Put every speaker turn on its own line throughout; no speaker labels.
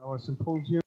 our symposium.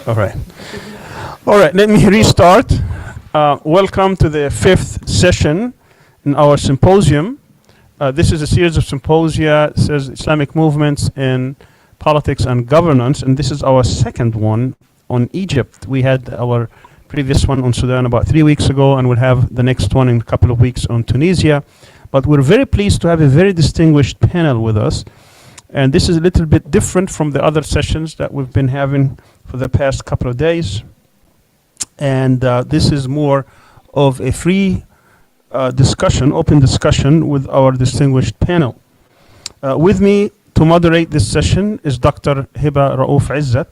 All right. All right, let me restart. Welcome to the fifth session in our symposium. This is a series of symposia, it says Islamic movements in politics and governance, and this is our second one on Egypt. We had our previous one on Sudan about 3 weeks ago, and we'll have the next one in a couple of weeks on Tunisia. But we're very pleased to have a very distinguished panel with us. And this is a little bit different from the other sessions that we've been having for the past couple of days. And this is more of a free discussion, open discussion with our distinguished panel. With me to moderate this session is Dr. Hiba Raouf Izzat.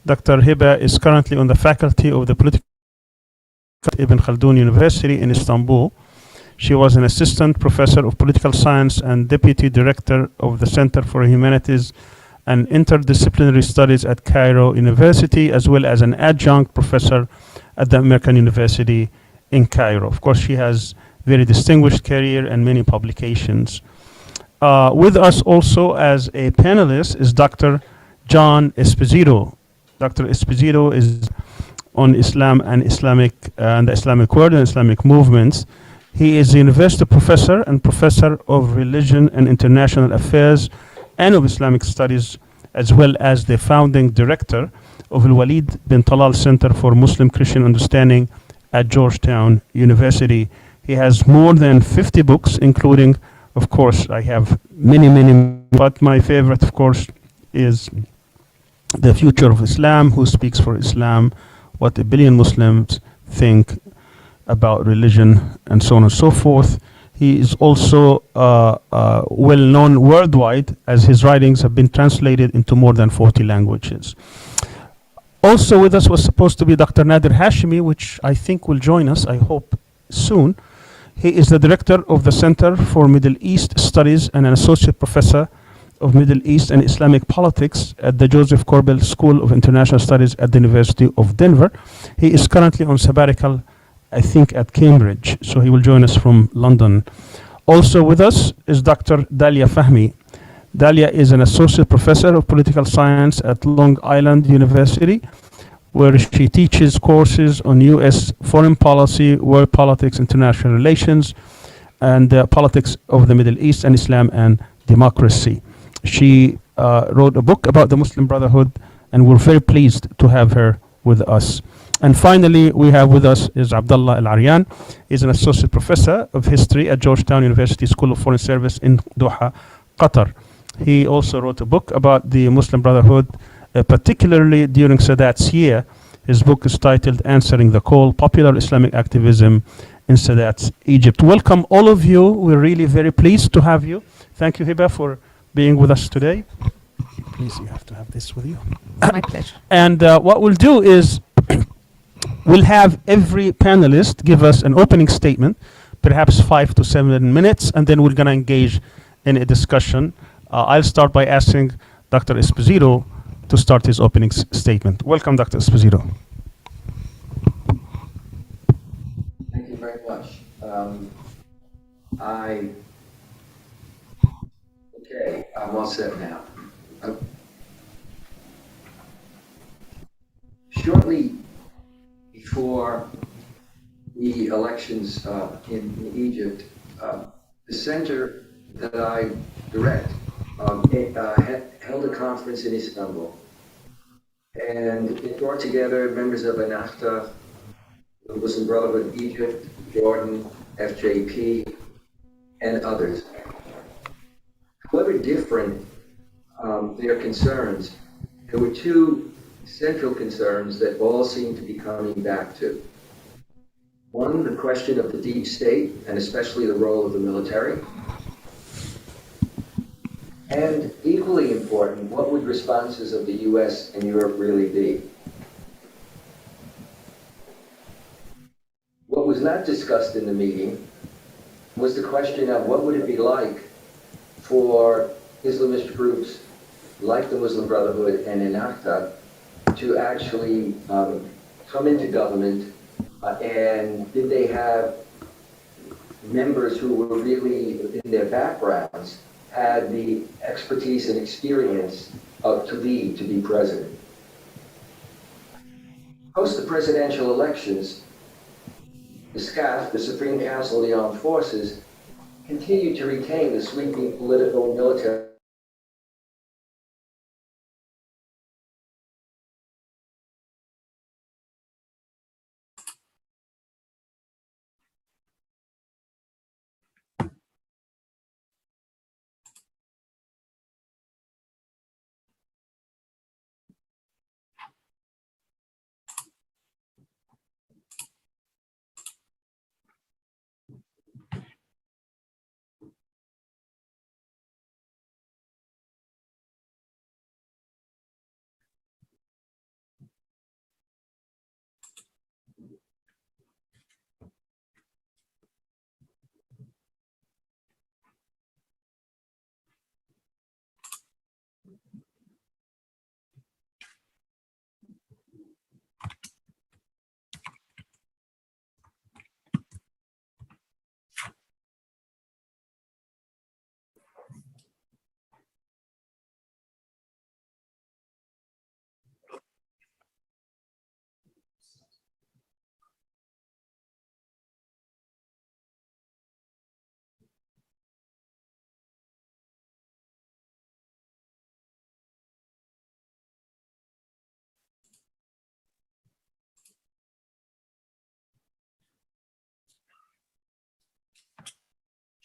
Dr. Hiba is currently on the faculty of the Political Science at Ibn Khaldun University in Istanbul. She was an assistant professor of political science and deputy director of the Center for Humanities and Interdisciplinary Studies at Cairo University, as well as an adjunct professor at the American University in Cairo. Of course, she has very distinguished career and many publications. With us also as a panelist is Dr. John Esposito. Dr. Esposito is on Islam and the Islamic world and Islamic movements. He is a university professor and professor of religion and international affairs and of Islamic studies, as well as the founding director of Al Walid bin Talal Center for Muslim Christian Understanding at Georgetown University. He has more than 50 books, including, of course, I have many, but my favorite, of course, is The Future of Islam, Who Speaks for Islam, What a Billion Muslims Think about Religion, and so on and so forth. He is also well known worldwide, as his writings have been translated into more than 40 languages. Also with us was supposed to be Dr. Nader Hashimi, which I think will join us, I hope, soon. He is the director of the Center for Middle East Studies and an associate professor of Middle East and Islamic politics at the Joseph Corbell School of International Studies at the University of Denver. He is currently on sabbatical, I think, at Cambridge, so he will join us from London. Also with us is Dr. Dalia Fahmy. Dalia is an associate professor of political science at Long Island University, where she teaches courses on U.S. foreign policy, world politics, international relations, and politics of the Middle East and Islam and democracy. She wrote a book about the Muslim Brotherhood, and we're very pleased to have her with us. And finally, we have with us is Abdullah Al-Aryan. He's an associate professor of history at Georgetown University School of Foreign Service in Doha, Qatar. He also wrote a book about the Muslim Brotherhood, particularly during Sadat's year. His book is titled Answering the Call, Popular Islamic Activism in Sadat's Egypt. Welcome all of you. We're really very pleased to have you. Thank you, Hiba, for being with us today. Please, you have to have this with you.
My pleasure.
And what we'll do is we'll have every panelist give us an opening statement, perhaps 5 to 7 minutes, and then we're going to engage in a discussion. I'll start by asking Dr. Esposito to start his opening statement. Welcome, Dr. Esposito.
Thank you very much. I'm all set now. Shortly before the elections in Egypt, the center that I direct held a conference in Istanbul, and it brought together members of Ennahda, the Muslim Brotherhood of Egypt, Jordan, FJP, and others. However different their concerns, there were two central concerns that all seem to be coming back to. One, the question of the deep state, and especially the role of the military. And equally important, what would responses of the US and Europe really be? What was not discussed in the meeting was the question of what would it be like for Islamist groups like the Muslim Brotherhood and Ennahda to actually come into government, and did they have members who were really, in their backgrounds, had the expertise and experience to lead, to be president. Post the presidential elections, the SCAF, the Supreme Council of the Armed Forces, continued to retain the sweeping political and military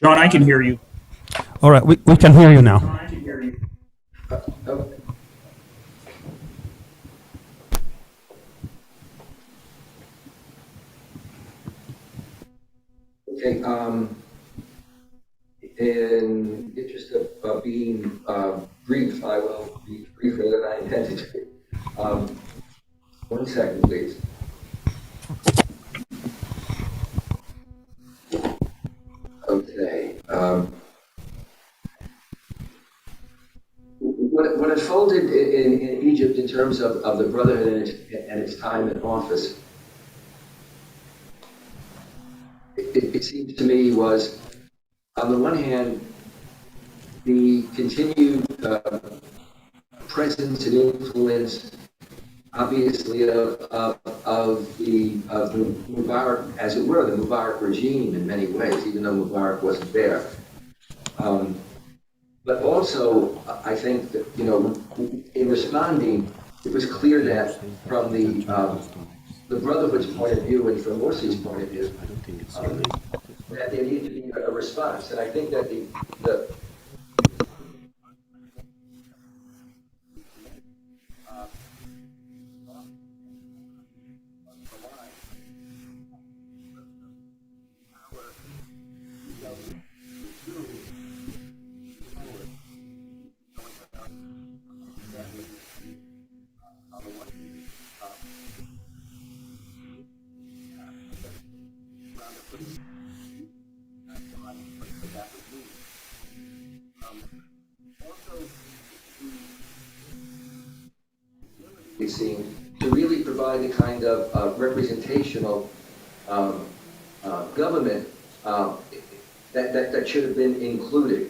John, I can hear you.
All right, we can hear you now.
I can hear you.
Okay, in the interest of being brief, I will be briefer than I intended to be. 1 second, please. Okay. What unfolded in Egypt in terms of the Brotherhood and its time in office, it seems to me was, on the one hand, the continued presence and influence, obviously, of the Mubarak, as it were, the Mubarak regime in many ways, even though Mubarak wasn't there. But also, I think that, in responding, it was clear that from the the Brotherhood's point of view and from Morsi's point of view, that there needed to be a response. And I think that the it seemed to really provide the kind of representational government that should have been included.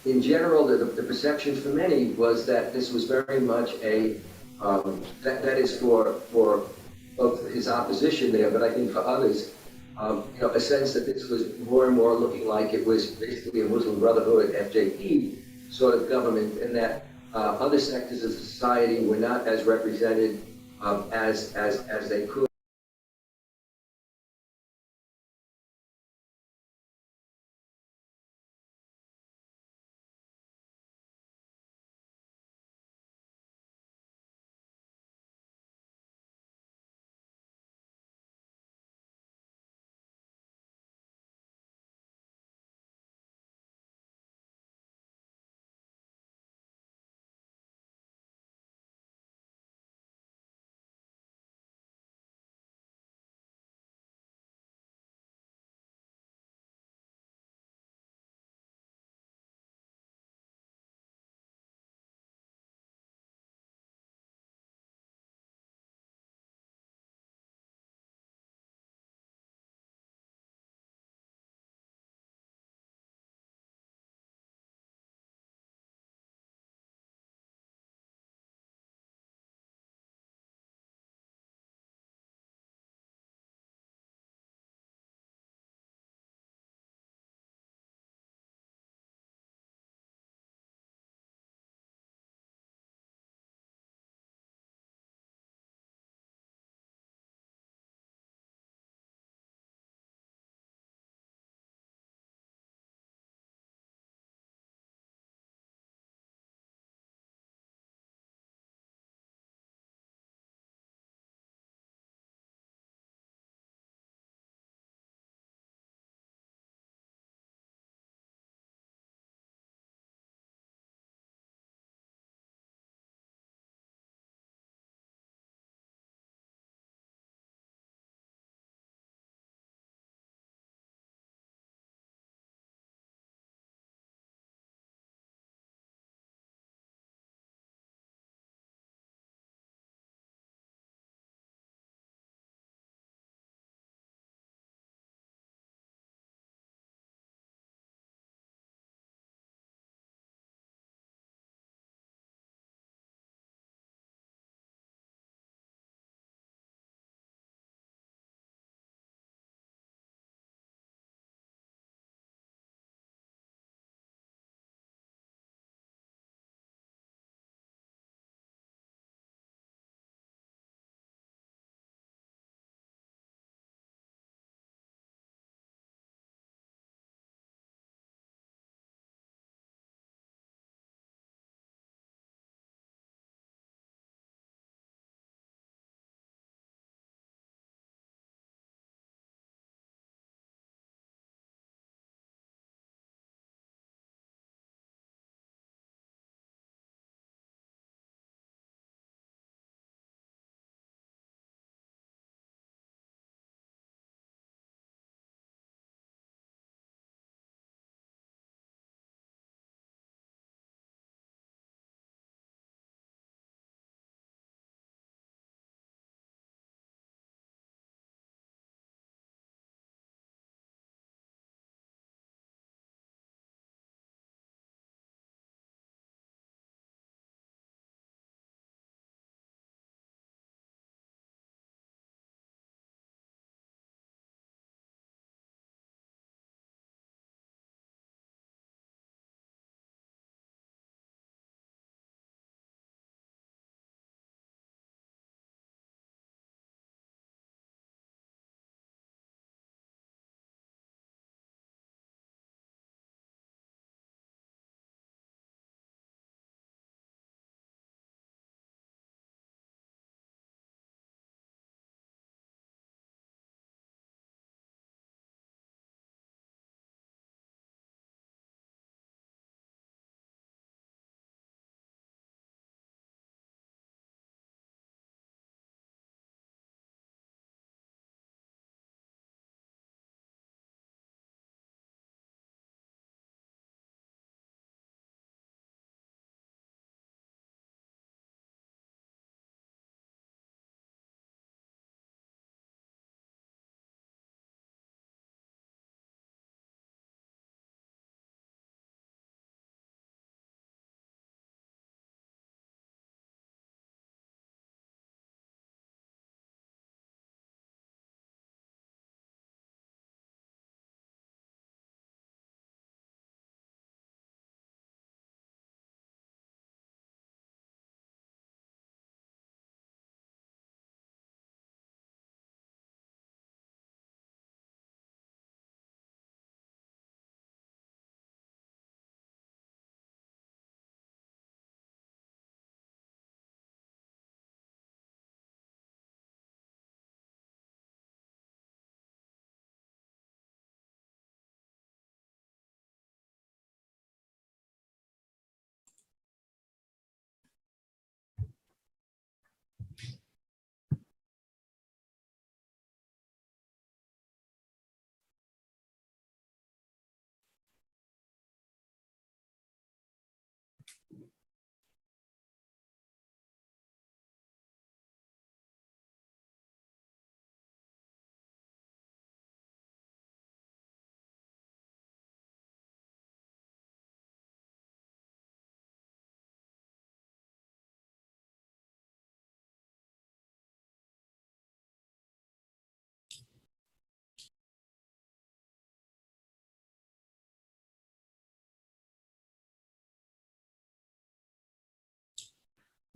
In general, the perception for many was that this was very much that is for both his opposition there, but I think for others, a sense that this was more and more looking like it was basically a Muslim Brotherhood, FJP sort of government, and that other sectors of society were not as represented as they could.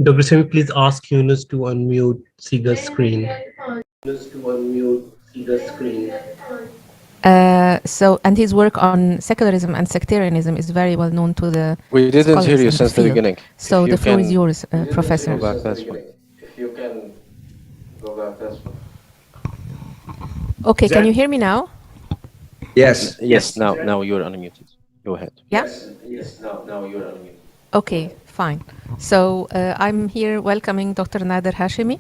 Dr. Sami, please ask Yunus to unmute Siga's screen.
And his work on secularism and sectarianism is very well known to the
We didn't
scholars
hear you
in
since the
field.
beginning.
So
If you
the floor is
can
yours, Professor.
go back, that's fine.
If you can go back, that's fine.
Okay,
Is
can
that-
you hear me now?
Yes.
Yes, now you're unmuted. Go ahead.
Yeah?
Yes, now you're unmuted.
Okay, fine. So I'm here welcoming Dr. Nader Hashemi,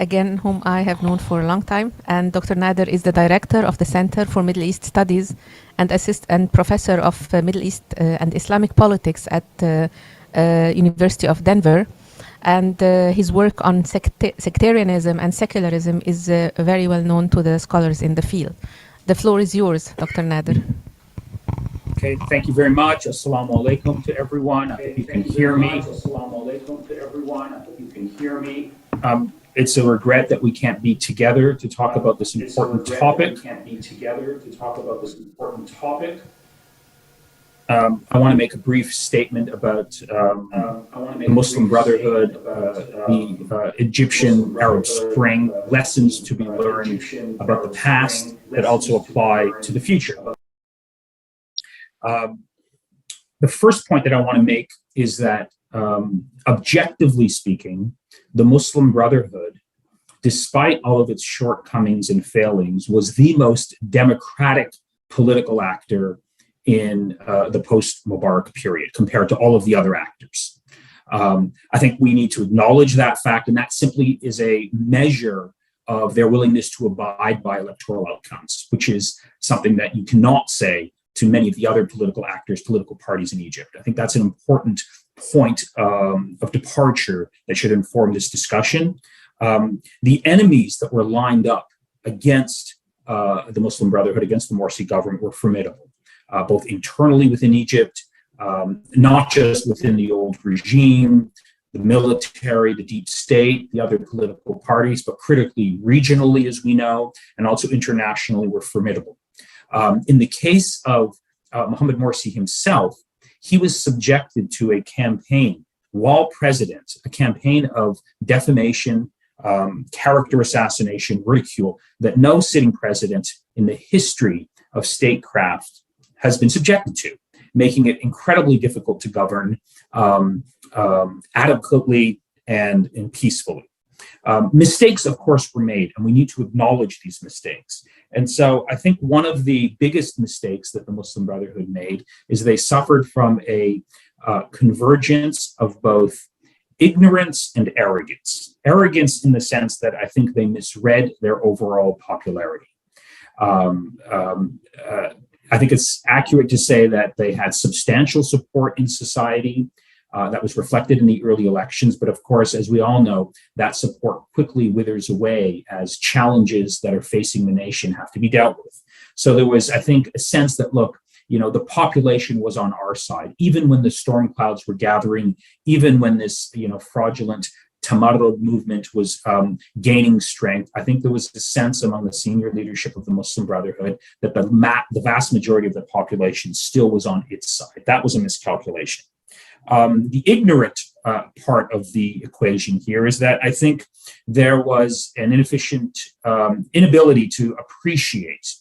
again, whom I have known for a long time. And Dr. Nader is the director of the Center for Middle East Studies and professor of Middle East and Islamic politics at University of Denver. And his work on sectarianism and secularism is very well known to the scholars in the field. The floor is yours, Dr. Nader.
Okay, thank you very much. Assalamu alaikum to everyone. I hope you can hear me. It's a regret that we can't be together to talk about this important topic. I want to make a brief statement about the Muslim Brotherhood, the Egyptian Arab Spring, lessons to be learned about the past that also apply to the future. The first point that I want to make is that, objectively speaking, the Muslim Brotherhood, despite all of its shortcomings and failings, was the most democratic political actor in the post-Mubarak period compared to all of the other actors. I think we need to acknowledge that fact, and that simply is a measure of their willingness to abide by electoral outcomes, which is something that you cannot say to many of the other political actors, political parties in Egypt. I think that's an important point of departure that should inform this discussion. The enemies that were lined up against the Muslim Brotherhood, against the Morsi government, were formidable. Both internally within Egypt, not just within the old regime, the military, the deep state, the other political parties, but critically regionally, as we know, and also internationally were formidable. In the case of Mohamed Morsi himself, he was subjected to a campaign while president, a campaign of defamation, character assassination, ridicule that no sitting president in the history of statecraft has been subjected to, making it incredibly difficult to govern adequately and peacefully. Mistakes, of course, were made, and we need to acknowledge these mistakes. And so I think one of the biggest mistakes that the Muslim Brotherhood made is they suffered from a convergence of both ignorance and arrogance. Arrogance in the sense that I think they misread their overall popularity. I think it's accurate to say that they had substantial support in society that was reflected in the early elections. But of course, as we all know, that support quickly withers away as challenges that are facing the nation have to be dealt with. So there was, I think, a sense that, look, the population was on our side, even when the storm clouds were gathering, even when this, fraudulent Tamarrud movement was gaining strength. I think there was a sense among the senior leadership of the Muslim Brotherhood that the vast majority of the population still was on its side. That was a miscalculation. The ignorant part of the equation here is that I think there was an inability to appreciate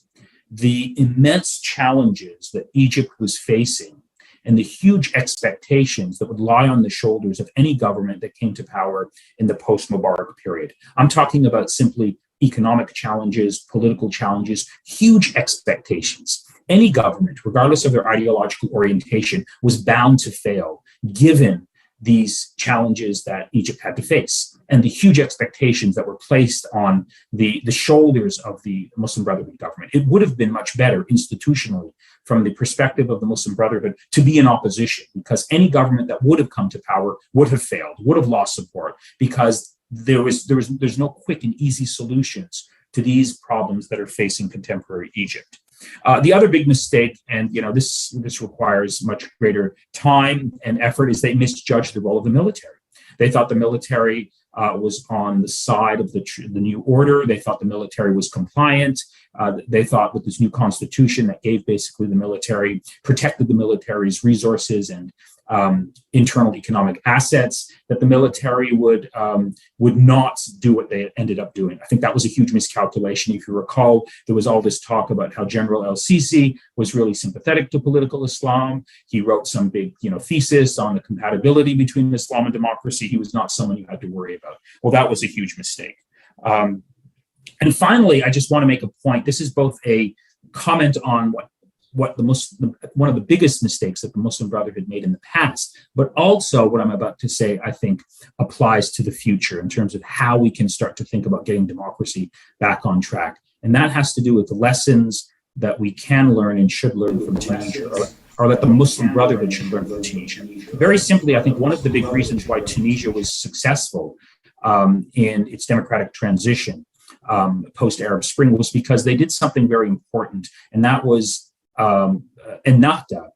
the immense challenges that Egypt was facing and the huge expectations that would lie on the shoulders of any government that came to power in the post-Mubarak period. I'm talking about simply economic challenges, political challenges, huge expectations. Any government, regardless of their ideological orientation, was bound to fail, given these challenges that Egypt had to face and the huge expectations that were placed on the shoulders of the Muslim Brotherhood government. It would have been much better institutionally from the perspective of the Muslim Brotherhood to be in opposition, because any government that would have come to power would have failed, would have lost support, because there's no quick and easy solutions to these problems that are facing contemporary Egypt. The other big mistake, and this requires much greater time and effort, is they misjudged the role of the military. They thought the military was on the side of the new order. They thought the military was compliant. They thought with this new constitution that gave basically the military, protected the military's resources and internal economic assets, that the military would not do what they ended up doing. I think that was a huge miscalculation. If you recall, there was all this talk about how General El-Sisi was really sympathetic to political Islam. He wrote some big, thesis on the compatibility between Islam and democracy. He was not someone you had to worry about. Well, that was a huge mistake. And finally, I just want to make a point. This is both a comment on one of the biggest mistakes that the Muslim Brotherhood made in the past, but also what I'm about to say, I think, applies to the future in terms of how we can start to think about getting democracy back on track. And that has to do with the lessons that we can learn and should learn from Tunisia, or that the Muslim Brotherhood should learn from Tunisia. Very simply, I think one of the big reasons why Tunisia was successful in its democratic transition post-Arab Spring was because they did something very important, and that was Ennahda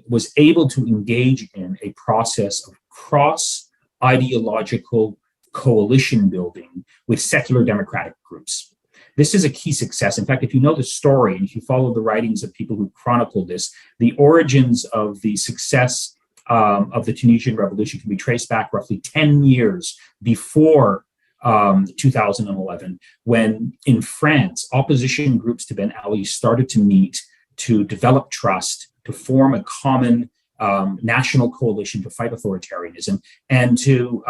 was able to engage in a process of cross-ideological coalition building with secular democratic groups. This is a key success. In fact, if you know the story and if you follow the writings of people who chronicled this, the origins of the success of the Tunisian revolution can be traced back roughly 10 years before 2011, when in France, opposition groups to Ben Ali started to meet to develop trust, to form a common national coalition to fight authoritarianism, and to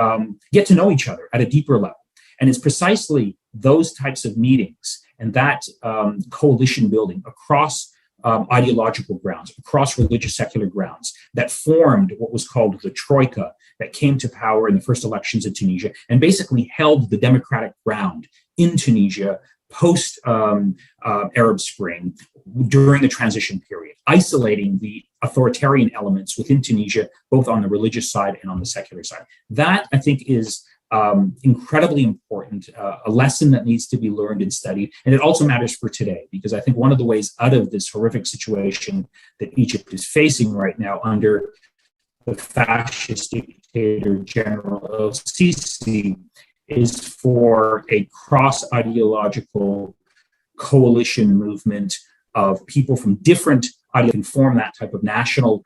get to know each other at a deeper level. And it's precisely those types of meetings and that coalition building across ideological grounds, across religious secular grounds, that formed what was called the Troika, that came to power in the first elections in Tunisia and basically held the democratic ground in Tunisia post Arab Spring during the transition period, isolating the authoritarian elements within Tunisia, both on the religious side and on the secular side. That, I think, is incredibly important, a lesson that needs to be learned and studied. And it also matters for today, because I think one of the ways out of this horrific situation that Egypt is facing right now under the fascist dictator General El-Sisi is for a cross-ideological coalition movement of people from different ideologies can form that type of national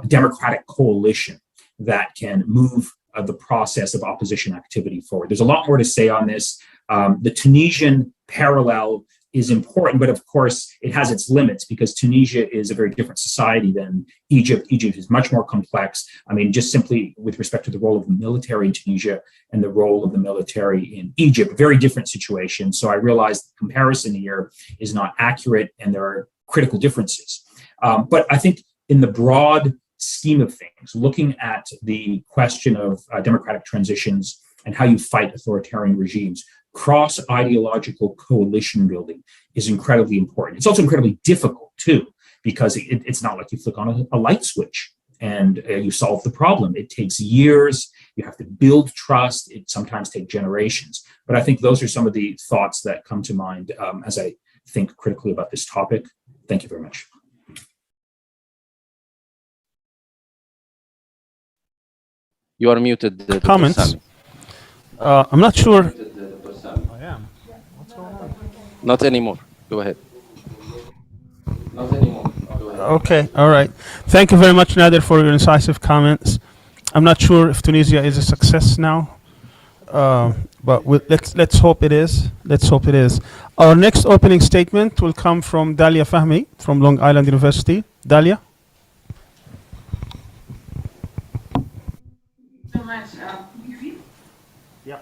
democratic coalition that can move the process of opposition activity forward. There's a lot more to say on this. The Tunisian parallel is important, but of course it has its limits because Tunisia is a very different society than Egypt. Egypt is much more complex. I mean, just simply with respect to the role of the military in Tunisia and the role of the military in Egypt, very different situations. So I realize the comparison here is not accurate and there are critical differences. But I think in the broad scheme of things, looking at the question of democratic transitions and how you fight authoritarian regimes, cross-ideological coalition building is incredibly important. It's also incredibly difficult, too, because it's not like you flick on a light switch and you solve the problem. It takes years. You have to build trust. It sometimes takes generations. But I think those are some of the thoughts that come to mind as I think critically about this topic. Thank you very much.
You are muted, Dr.
Comments?
Sami.
I'm not sure.
I am. Not anymore. Go ahead. Not anymore. Go ahead.
Okay, all right. Thank you very much, Nader, for your incisive comments. I'm not sure if Tunisia is a success now, but let's hope it is. Let's hope it is. Our next opening statement will come from Dalia Fahmy from Long Island University. Dalia.
So much. Can you hear me?
Yeah.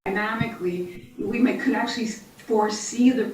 dynamically, could actually foresee the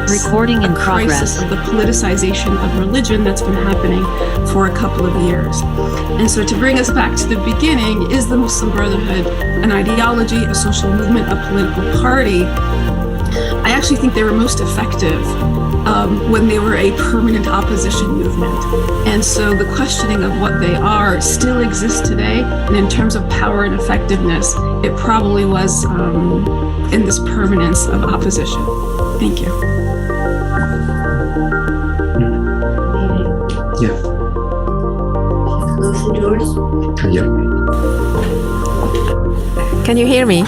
Recording in progress.
Crisis of the politicization of religion that's been happening for a couple of years. And so to bring us back to the beginning, is the Muslim Brotherhood an ideology, a social movement, a political party? I actually think they were most effective when they were a permanent opposition movement. And so the questioning of what they are still exists today. And in terms of power and effectiveness, it probably was in this permanence of opposition. Thank you.
Yeah.
Closing doors.
Yeah.
Can you hear me?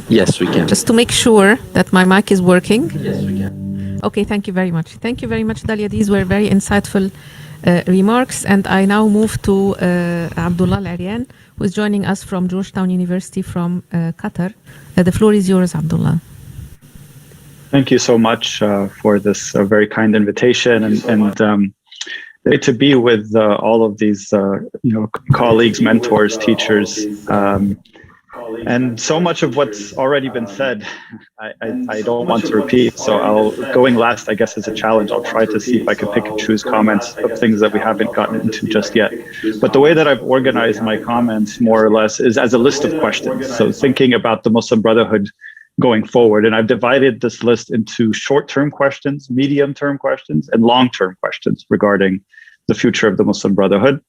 Yes, we can.
Just to make sure that my mic is working.
Yes, we can.
Okay, thank you very much. Thank you very much, Dalia. These were very insightful remarks. And I now move to Abdullah Al-Aryan, who is joining us from Georgetown University from Qatar. The floor is yours, Abdullah.
Thank you so much for this very kind invitation, and great to be with all of these colleagues, mentors, teachers, and so much of what's already been said. I don't want to repeat, so going last, I guess, is a challenge. I'll try to see if I can pick and choose comments of things that we haven't gotten into just yet. But the way that I've organized my comments, more or less, is as a list of questions. So thinking about the Muslim Brotherhood going forward. And I've divided this list into short-term questions, medium-term questions, and long-term questions regarding the future of the Muslim Brotherhood.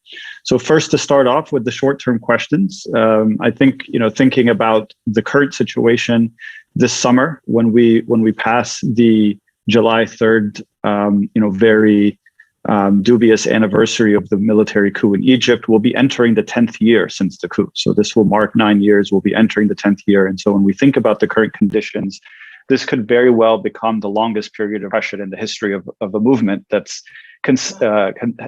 So first, to start off with the short-term questions, I think, thinking about the current situation this summer, when we pass the July 3rd, very dubious anniversary of the military coup in Egypt, we'll be entering the 10th year since the coup. So this will mark 9 years. We'll be entering the 10th year. And so when we think about the current conditions, this could very well become the longest period of repression in the history of a movement that's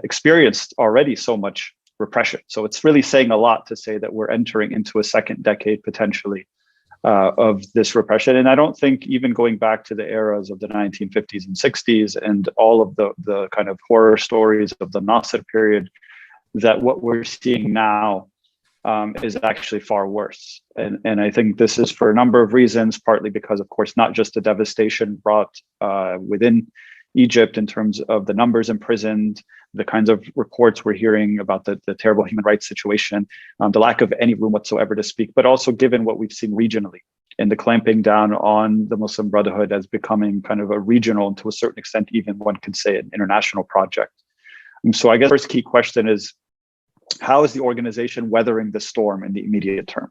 experienced already so much repression. So it's really saying a lot to say that we're entering into a second decade potentially of this repression. And I don't think even going back to the eras of the 1950s and 60s and all of the kind of horror stories of the Nasser period, that what we're seeing now is actually far worse. And I think this is for a number of reasons, partly because, of course, not just the devastation brought within Egypt in terms of the numbers imprisoned, the kinds of reports we're hearing about the terrible human rights situation, the lack of any room whatsoever to speak, but also given what we've seen regionally and the clamping down on the Muslim Brotherhood as becoming kind of a regional, and to a certain extent, even one could say an international project. And so I guess the first key question is, how is the organization weathering the storm in the immediate term,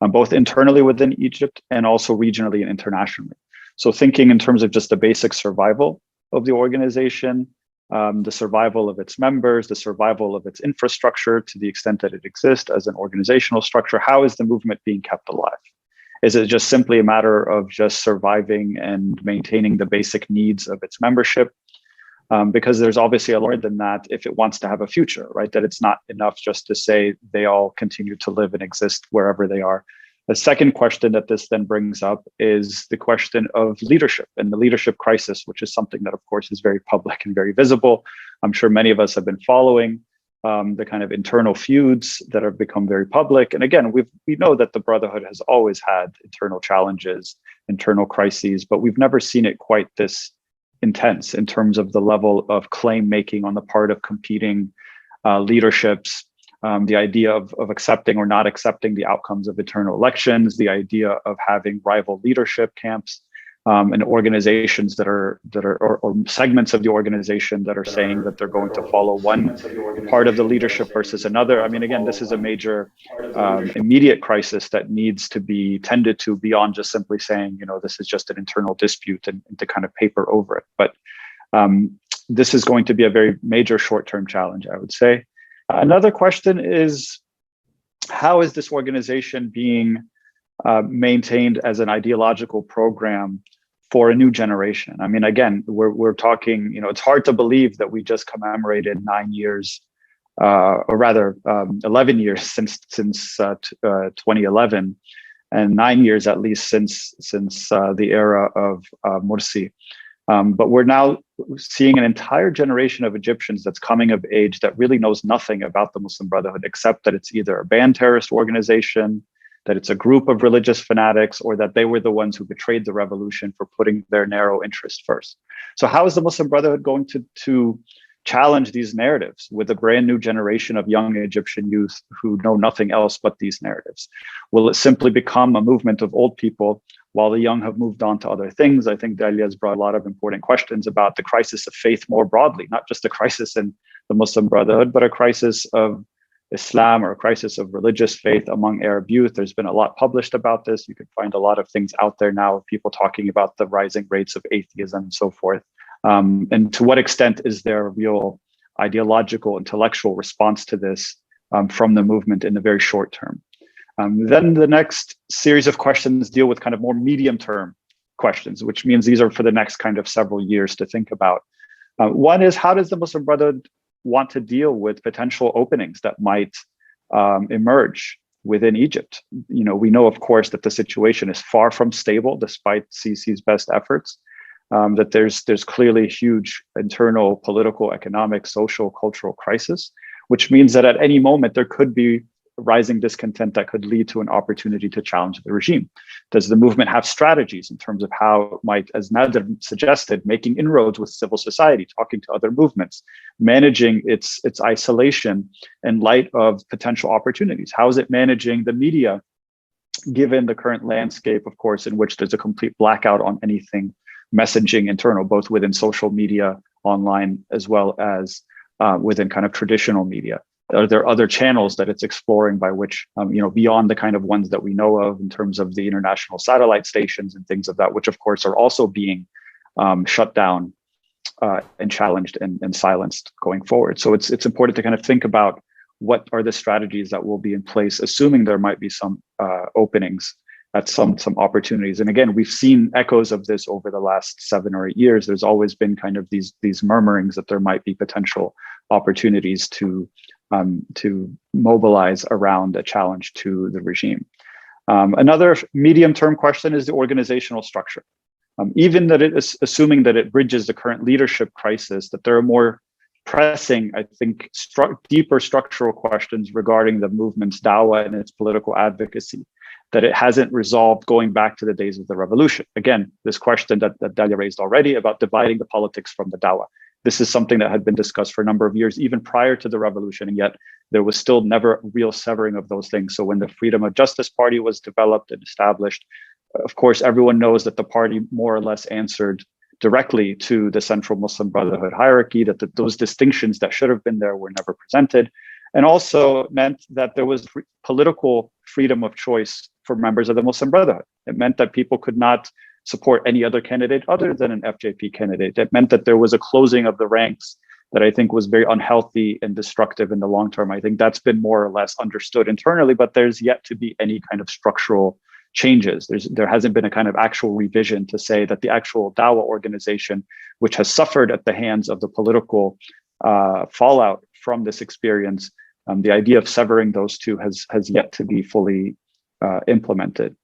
both internally within Egypt and also regionally and internationally? So thinking in terms of just the basic survival of the organization, the survival of its members, the survival of its infrastructure to the extent that it exists as an organizational structure. How is the movement being kept alive? Is it just simply a matter of just surviving and maintaining the basic needs of its membership? because there's obviously a more than that if it wants to have a future, right? That it's not enough just to say they all continue to live and exist wherever they are. The second question that this then brings up is the question of leadership and the leadership crisis, which is something that, of course, is very public and very visible. I'm sure many of us have been following the kind of internal feuds that have become very public. And again, we know that the Brotherhood has always had internal challenges, internal crises, but we've never seen it quite this intense in terms of the level of claim making on the part of competing leaderships. The idea of accepting or not accepting the outcomes of internal elections, the idea of having rival leadership camps, and organizations that are or segments of the organization that are saying that they're going to follow one part of the leadership versus another. I mean, again, this is a major immediate crisis that needs to be tended to beyond just simply saying, this is just an internal dispute and to kind of paper over it. But this is going to be a very major short-term challenge, I would say. Another question is, how is this organization being maintained as an ideological program for a new generation? I mean, again, we're talking, it's hard to believe that we just commemorated 9 years, or rather 11 years since 2011, and 9 years at least since the era of Morsi. But we're now seeing an entire generation of Egyptians that's coming of age that really knows nothing about the Muslim Brotherhood, except that it's either a banned terrorist organization, that it's a group of religious fanatics, or that they were the ones who betrayed the revolution for putting their narrow interest first. So how is the Muslim Brotherhood going to challenge these narratives with a brand new generation of young Egyptian youth who know nothing else but these narratives? Will it simply become a movement of old people while the young have moved on to other things? I think Dalia has brought a lot of important questions about the crisis of faith more broadly, not just a crisis in the Muslim Brotherhood, but a crisis of Islam or a crisis of religious faith among Arab youth. There's been a lot published about this. You can find a lot of things out there now of people talking about the rising rates of atheism and so forth. And to what extent is there a real ideological, intellectual response to this from the movement in the very short term? Then the next series of questions deal with kind of more medium-term questions, which means these are for the next kind of several years to think about. One is, how does the Muslim Brotherhood want to deal with potential openings that might emerge within Egypt? We know, of course, that the situation is far from stable despite Sisi's best efforts. That there's clearly a huge internal political, economic, social, cultural crisis, which means that at any moment there could be rising discontent that could lead to an opportunity to challenge the regime. Does the movement have strategies in terms of how it might, as Nader suggested, making inroads with civil society, talking to other movements, managing its isolation in light of potential opportunities? How is it managing the media, given the current landscape, of course, in which there's a complete blackout on anything messaging internal, both within social media, online, as well as within kind of traditional media? Are there other channels that it's exploring by which, beyond the kind of ones that we know of in terms of the international satellite stations and things of that, which of course are also being shut down and challenged and silenced going forward? So it's important to kind of think about what are the strategies that will be in place, assuming there might be some openings at some opportunities. And again, we've seen echoes of this over the last 7 or 8 years. There's always been kind of these murmurings that there might be potential opportunities to mobilize around a challenge to the regime. Another medium-term question is the organizational structure. Even that it is assuming that it bridges the current leadership crisis, that there are more pressing, I think, deeper structural questions regarding the movement's dawah and its political advocacy, that it hasn't resolved going back to the days of the revolution. Again, this question that Dalia raised already about dividing the politics from the dawah. This is something that had been discussed for a number of years, even prior to the revolution, and yet there was still never a real severing of those things. So when the Freedom of Justice Party was developed and established, of course, everyone knows that the party more or less answered directly to the Central Muslim Brotherhood hierarchy, that those distinctions that should have been there were never presented, and also meant that there was political freedom of choice for members of the Muslim Brotherhood. It meant that people could not support any other candidate other than an FJP candidate. It meant that there was a closing of the ranks that I think was very unhealthy and destructive in the long term. I think that's been more or less understood internally, but there's yet to be any kind of structural changes. There hasn't been a kind of actual revision to say that the actual Dawa organization, which has suffered at the hands of the political fallout from this experience, the idea of severing those two has yet to be fully implemented.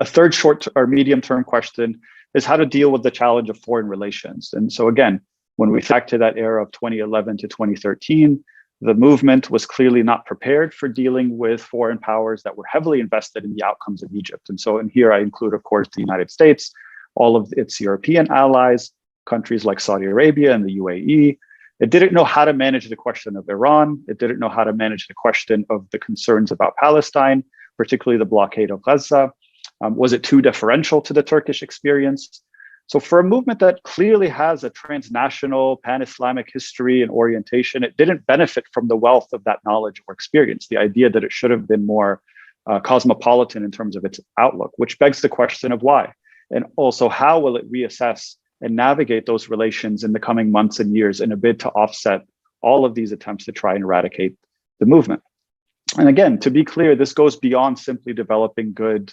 A third short or medium term question is how to deal with the challenge of foreign relations. And so again, when we back to that era of 2011 to 2013, the movement was clearly not prepared for dealing with foreign powers that were heavily invested in the outcomes of Egypt. And so in here, I include, of course, the United States, all of its European allies, countries like Saudi Arabia and the UAE. It didn't know how to manage the question of Iran. It didn't know how to manage the question of the concerns about Palestine, particularly the blockade of Gaza. Was it too deferential to the Turkish experience? So for a movement that clearly has a transnational pan-Islamic history and orientation, it didn't benefit from the wealth of that knowledge or experience, the idea that it should have been more cosmopolitan in terms of its outlook, which begs the question of why. And also, how will it reassess and navigate those relations in the coming months and years in a bid to offset all of these attempts to try and eradicate the movement? And again, to be clear, this goes beyond simply developing good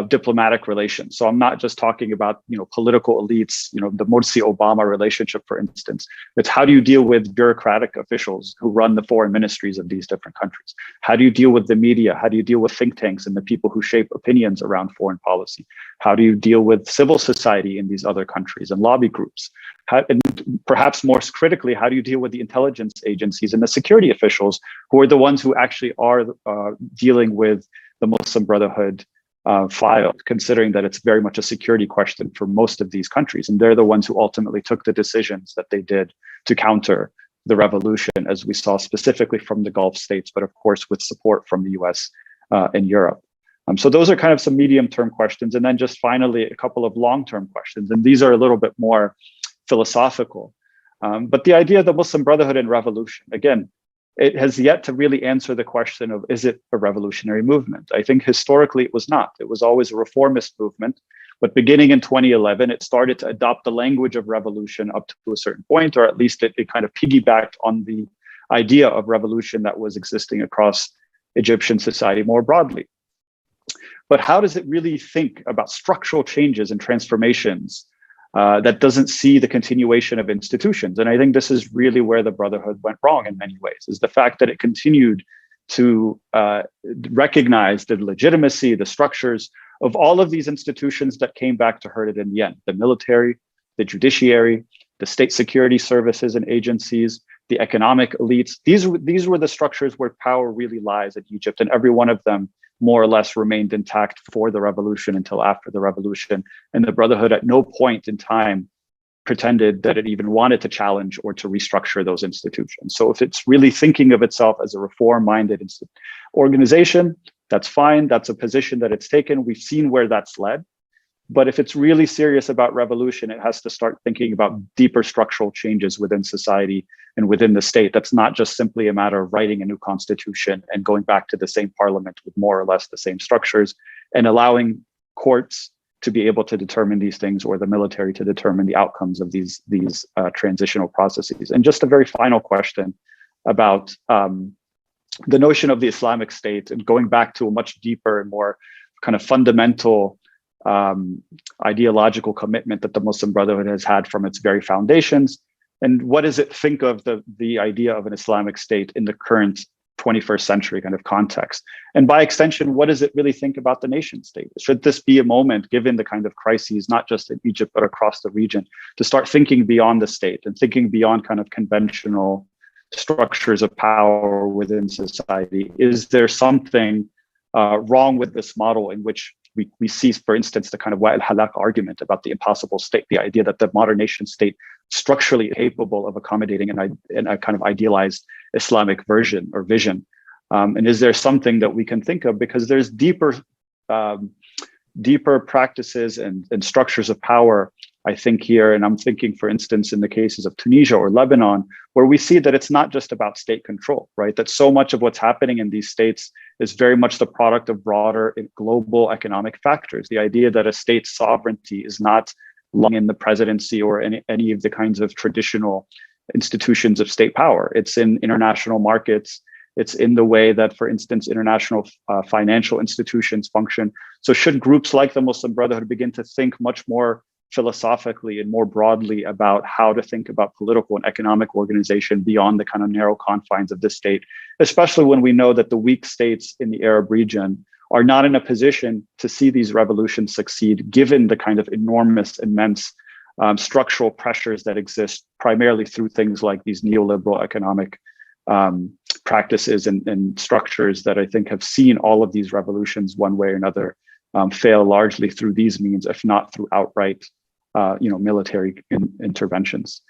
diplomatic relations. So I'm not just talking about, political elites, the Morsi-Obama relationship, for instance. It's how do you deal with bureaucratic officials who run the foreign ministries of these different countries? How do you deal with the media? How do you deal with think tanks and the people who shape opinions around foreign policy? How do you deal with civil society in these other countries and lobby groups? And perhaps more critically, how do you deal with the intelligence agencies and the security officials who are the ones who actually are dealing with the Muslim Brotherhood file, considering that it's very much a security question for most of these countries. And they're the ones who ultimately took the decisions that they did to counter the revolution, as we saw specifically from the Gulf states, but of course with support from the US and Europe. So those are kind of some medium-term questions. And then just finally, a couple of long-term questions. And these are a little bit more philosophical. But the idea of the Muslim Brotherhood and revolution, again, it has yet to really answer the question of, is it a revolutionary movement? I think historically it was not. It was always a reformist movement. But beginning in 2011, it started to adopt the language of revolution up to a certain point, or at least it kind of piggybacked on the idea of revolution that was existing across Egyptian society more broadly. But how does it really think about structural changes and transformations that doesn't see the continuation of institutions? And I think this is really where the Brotherhood went wrong in many ways, is the fact that it continued to recognize the legitimacy, the structures of all of these institutions that came back to hurt it in the end: the military, the judiciary, the state security services and agencies, the economic elites. These were the structures where power really lies in Egypt, and every one of them more or less remained intact for the revolution until after the revolution. And the Brotherhood at no point in time pretended that it even wanted to challenge or to restructure those institutions. So if it's really thinking of itself as a reform-minded organization, that's fine. That's a position that it's taken. We've seen where that's led. But if it's really serious about revolution, it has to start thinking about deeper structural changes within society and within the state. That's not just simply a matter of writing a new constitution and going back to the same parliament with more or less the same structures and allowing courts to be able to determine these things, or the military to determine the outcomes of these transitional processes. And just a very final question about the notion of the Islamic State, and going back to a much deeper and more kind of fundamental ideological commitment that the Muslim Brotherhood has had from its very foundations. And what does it think of the idea of an Islamic State in the current 21st century kind of context? And by extension, what does it really think about the nation state? Should this be a moment, given the kind of crises, not just in Egypt, but across the region, to start thinking beyond the state and thinking beyond kind of conventional structures of power within society? Is there something wrong with this model in which we see, for instance, the kind of Wa'il Halak argument about the impossible state, the idea that the modern nation state structurally capable of accommodating a kind of idealized Islamic version or vision? And is there something that we can think of? Because there's deeper practices and structures of power, I think, here. And I'm thinking, for instance, in the cases of Tunisia or Lebanon, where we see that it's not just about state control, right? That so much of what's happening in these states is very much the product of broader global economic factors. The idea that a state's sovereignty is not lying in the presidency or any of the kinds of traditional institutions of state power. It's in international markets. It's in the way that, for instance, international financial institutions function. So should groups like the Muslim Brotherhood begin to think much more philosophically and more broadly about how to think about political and economic organization beyond the kind of narrow confines of this state, especially when we know that the weak states in the Arab region are not in a position to see these revolutions succeed, given the kind of enormous, immense structural pressures that exist primarily through things like these neoliberal economic practices and structures that I think have seen all of these revolutions one way or another fail largely through these means, if not through outright military interventions.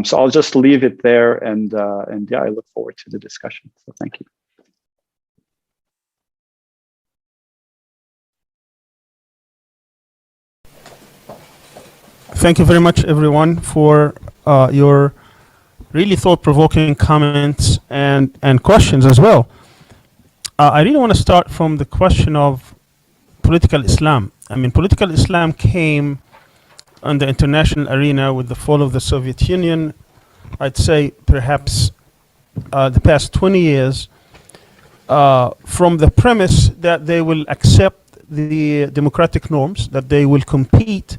So I'll just leave it there, and yeah, I look forward to the discussion. So thank you.
Thank you very much, everyone, for your really thought-provoking comments and questions as well. I really want to start from the question of political Islam. I mean, political Islam came on the international arena with the fall of the Soviet Union. I'd say perhaps the past 20 years from the premise that they will accept the democratic norms, that they will compete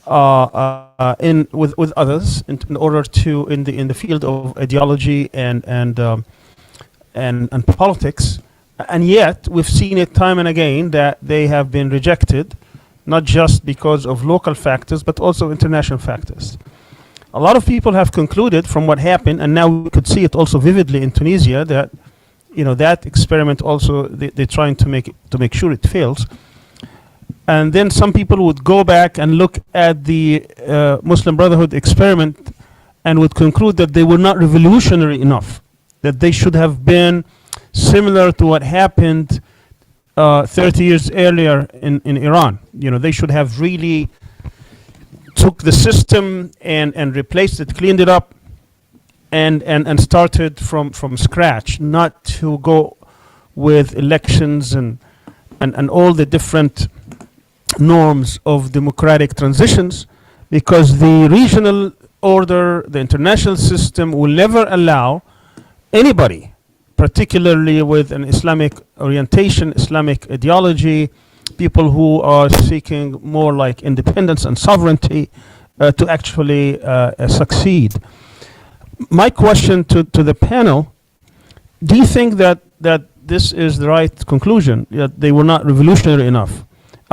with others in order to in the field of ideology and politics, and yet we've seen it time and again that they have been rejected, not just because of local factors but also international factors. A lot of people have concluded from what happened, and now we could see it also vividly in Tunisia, that that experiment also they're trying to make sure it fails. And then some people would go back and look at the Muslim Brotherhood experiment and would conclude that they were not revolutionary enough, that they should have been similar to what happened 30 years earlier in Iran. They should have really took the system and replaced it, cleaned it up, and started from scratch, not to go with elections and all the different norms of democratic transitions, because the regional order, the international system, will never allow anybody, particularly with an Islamic orientation, Islamic ideology, people who are seeking more like independence and sovereignty, to actually succeed. My question to the panel: do you think that this is the right conclusion, that they were not revolutionary enough?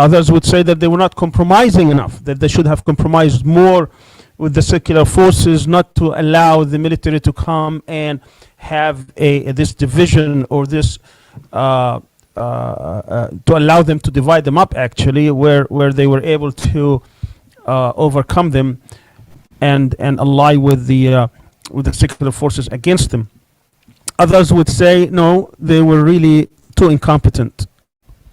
Others would say that they were not compromising enough, that they should have compromised more with the secular forces, not to allow the military to come and have this division or this to allow them to divide them up, actually, where they were able to overcome them and ally with the secular forces against them. Others would say no, they were really too incompetent,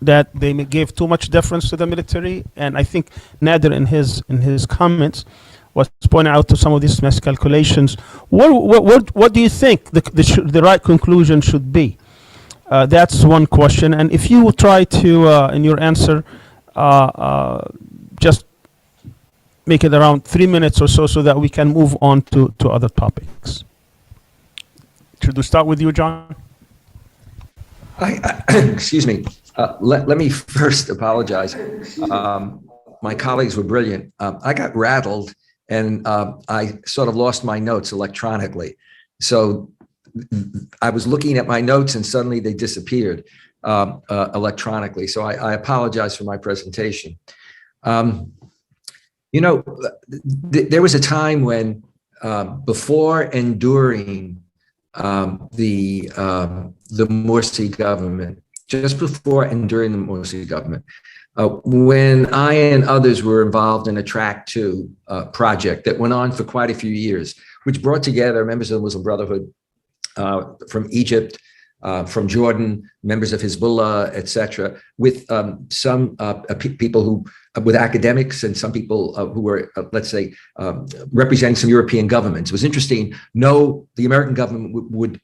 that they gave too much deference to the military. And I think Nader in his comments was pointing out to some of these miscalculations. What do you think the right conclusion should be? That's one question. And if you try to in your answer just make it around 3 minutes or so that we can move on to other topics. Should we start with you, John?
Excuse me. Let me first apologize. My colleagues were brilliant. I got rattled and I sort of lost my notes electronically. So I was looking at my notes and suddenly they disappeared electronically. So I apologize for my presentation. There was a time when before and during the Morsi government, just before and during the Morsi government, when I and others were involved in a Track 2 project that went on for quite a few years, which brought together members of the Muslim Brotherhood from Egypt, from Jordan, members of Hezbollah, etc., with some people who, with academics, and some people who were, let's say, representing some European governments. It was interesting. No, the American government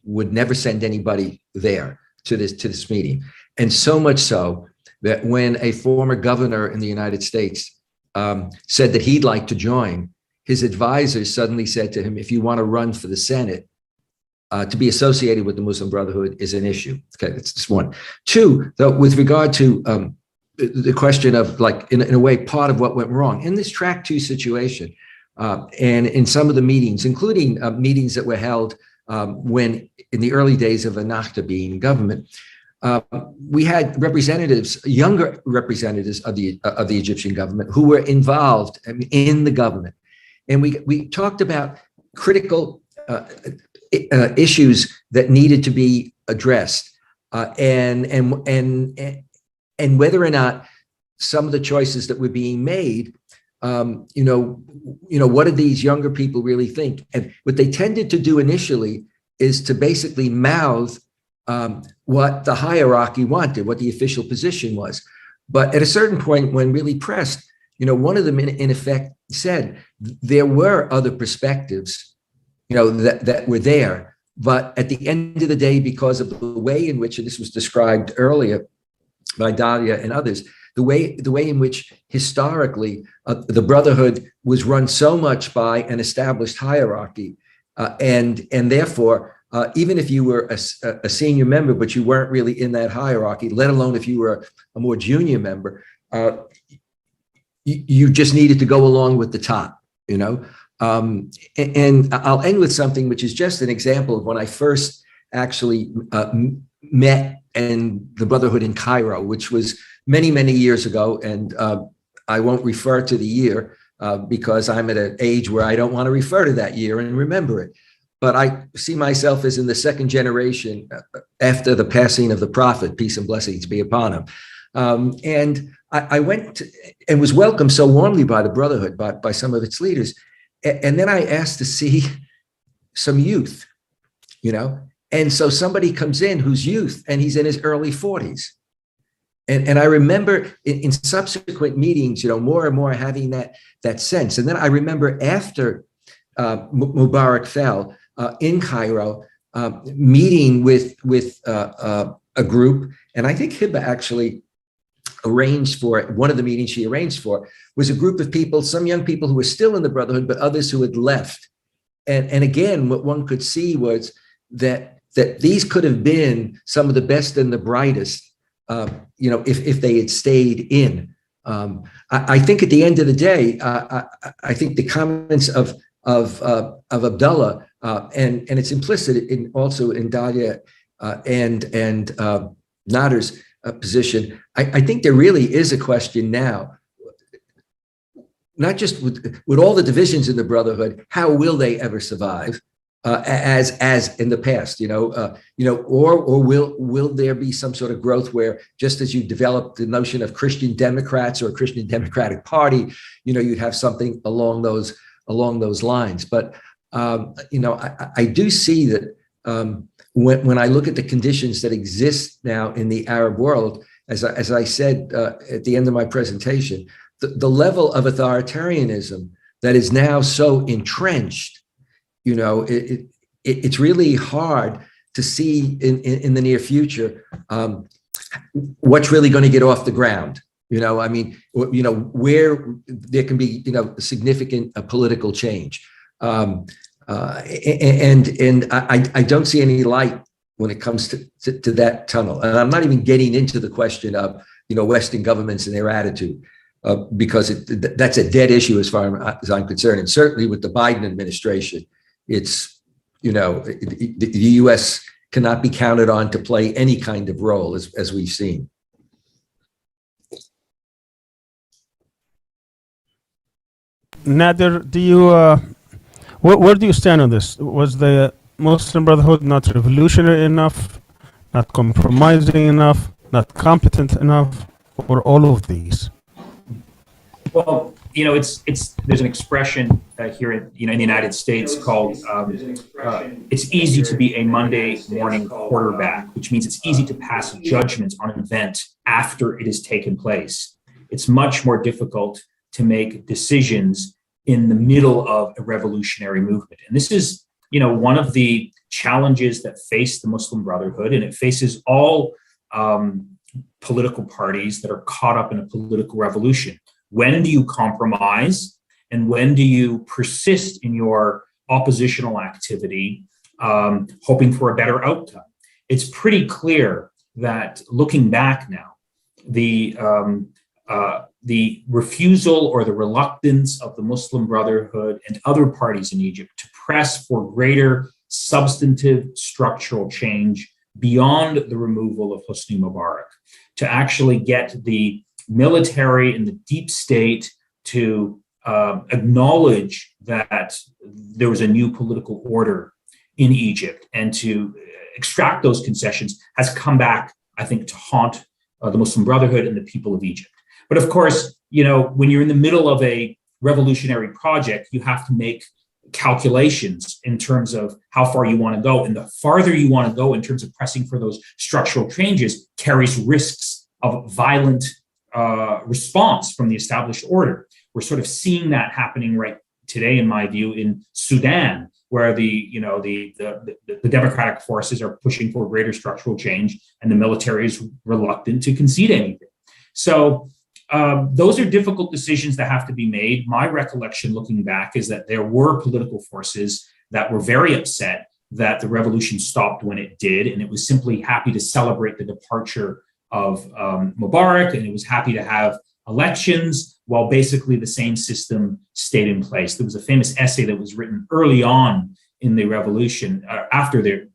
would never send anybody there to this meeting, and so much so that when a former governor in the United States said that he'd like to join, his advisors suddenly said to him, "If you want to run for the Senate, to be associated with the Muslim Brotherhood is an issue. Okay, that's just one. Two, though, with regard to the question of, like, in a way, part of what went wrong in this track 2 situation, and in some of the meetings, including meetings that were held when in the early days of Ennahda being government, we had representatives, younger representatives of the Egyptian government who were involved in the government, and we talked about critical issues that needed to be addressed, and whether or not some of the choices that were being made, what did these younger people really think? And what they tended to do initially is to basically mouth what the hierarchy wanted, what the official position was. But at a certain point, when really pressed, one of them in effect said there were other perspectives, that were there. But at the end of the day, because of the way in which, and this was described earlier by Dalia and others, the way in which historically the Brotherhood was run so much by an established hierarchy, and therefore, even if you were a senior member, but you weren't really in that hierarchy, let alone if you were a more junior member, you just needed to go along with the top, And I'll end with something which is just an example of when I first actually met the Brotherhood in Cairo, which was many, many years ago. And I won't refer to the year because I'm at an age where I don't want to refer to that year and remember it. But I see myself as in the second generation after the passing of the Prophet, peace and blessings be upon him. And I went and was welcomed so warmly by the Brotherhood, by some of its leaders. And then I asked to see some youth, and so somebody comes in who's youth, and he's in his early 40s. And I remember in subsequent meetings, more and more having that sense. And then I remember after Mubarak fell in Cairo, meeting with a group, and I think Hibba actually arranged for it. One of the meetings she arranged for was a group of people, some young people who were still in the Brotherhood, but others who had left. And again, what one could see was that these could have been some of the best and the brightest, if they had stayed in. I think at the end of the day, I think the comments of Abdullah, and it's implicit also in Dalia and Nader's position. I think there really is a question now, not just with all the divisions in the Brotherhood, how will they ever survive as in the past, or will there be some sort of growth where, just as you developed the notion of Christian Democrats or a Christian Democratic Party, you'd have something along those lines. But I do see that when I look at the conditions that exist now in the Arab world, as I said at the end of my presentation, the level of authoritarianism that is now so entrenched, it's really hard to see in the near future what's really going to get off the ground. Where there can be significant political change. And I don't see any light when it comes to that tunnel. And I'm not even getting into the question of, Western governments and their attitude, because that's a dead issue as far as I'm concerned. And certainly with the Biden administration, it's, the U.S. cannot be counted on to play any kind of role as we've seen.
Nader, where do you stand on this? Was the Muslim Brotherhood not revolutionary enough, not compromising enough, not competent enough, or all of these?
Well, there's an expression here in the United States called it's easy to be a Monday morning quarterback, which means it's easy to pass judgment on an event after it has taken place. It's much more difficult to make decisions in the middle of a revolutionary movement. And this is, one of the challenges that face the Muslim Brotherhood, and it faces all political parties that are caught up in a political revolution. When do you compromise, and when do you persist in your oppositional activity hoping for a better outcome. It's pretty clear that looking back now, the refusal or the reluctance of the Muslim Brotherhood and other parties in Egypt to press for greater substantive structural change beyond the removal of Hosni Mubarak, to actually get the military and the deep state to acknowledge that there was a new political order in Egypt and to extract those concessions, has come back, I think, to haunt the Muslim Brotherhood and the people of Egypt. But of course, when you're in the middle of a revolutionary project, you have to make calculations in terms of how far you want to go. And the farther you want to go in terms of pressing for those structural changes carries risks of violent response from the established order. We're sort of seeing that happening right today, in my view, in Sudan, where the democratic forces are pushing for greater structural change and the military is reluctant to concede anything. So those are difficult decisions that have to be made. My recollection looking back is that there were political forces that were very upset that the revolution stopped when it did, and it was simply happy to celebrate the departure of Mubarak, and it was happy to have elections while basically the same system stayed in place. There was a famous essay that was written early on in the revolution, after the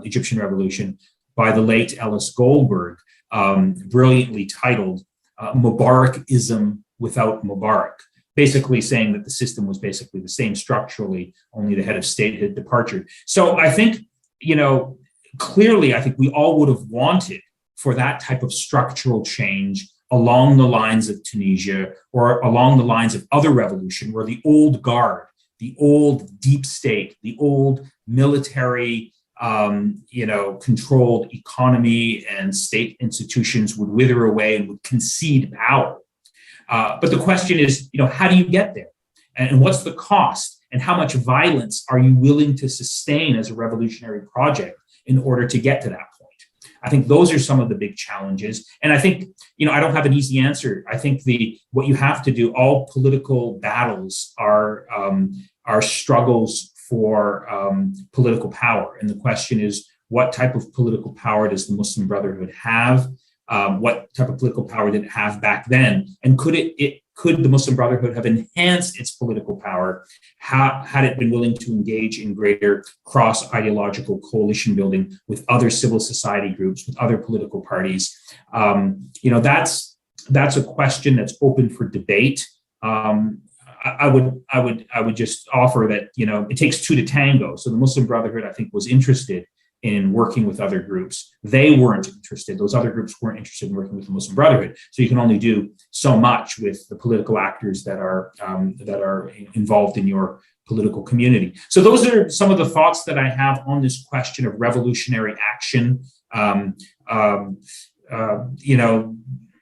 Egyptian revolution, by the late Ellis Goldberg, brilliantly titled Mubarakism without Mubarak, basically saying that the system was basically the same structurally, only the head of state had departed. So I think, clearly, I think we all would have wanted for that type of structural change along the lines of Tunisia or along the lines of other revolution, where the old guard, the old deep state, the old military, controlled economy and state institutions would wither away and would concede power. But the question is, how do you get there? And what's the cost? And how much violence are you willing to sustain as a revolutionary project in order to get to that point? I think those are some of the big challenges. And I think, I don't have an easy answer. I think what you have to do, all political battles are struggles for political power. And the question is, what type of political power does the Muslim Brotherhood have? What type of political power did it have back then? And could the Muslim Brotherhood have enhanced its political power had it been willing to engage in greater cross-ideological coalition building with other civil society groups, with other political parties? That's a question that's open for debate. I would just offer that, it takes two to tango. So the Muslim Brotherhood, I think, was interested in working with other groups. They weren't interested. Those other groups weren't interested in working with the Muslim Brotherhood. So you can only do so much with the political actors that are involved in your political community. So those are some of the thoughts that I have on this question of revolutionary action.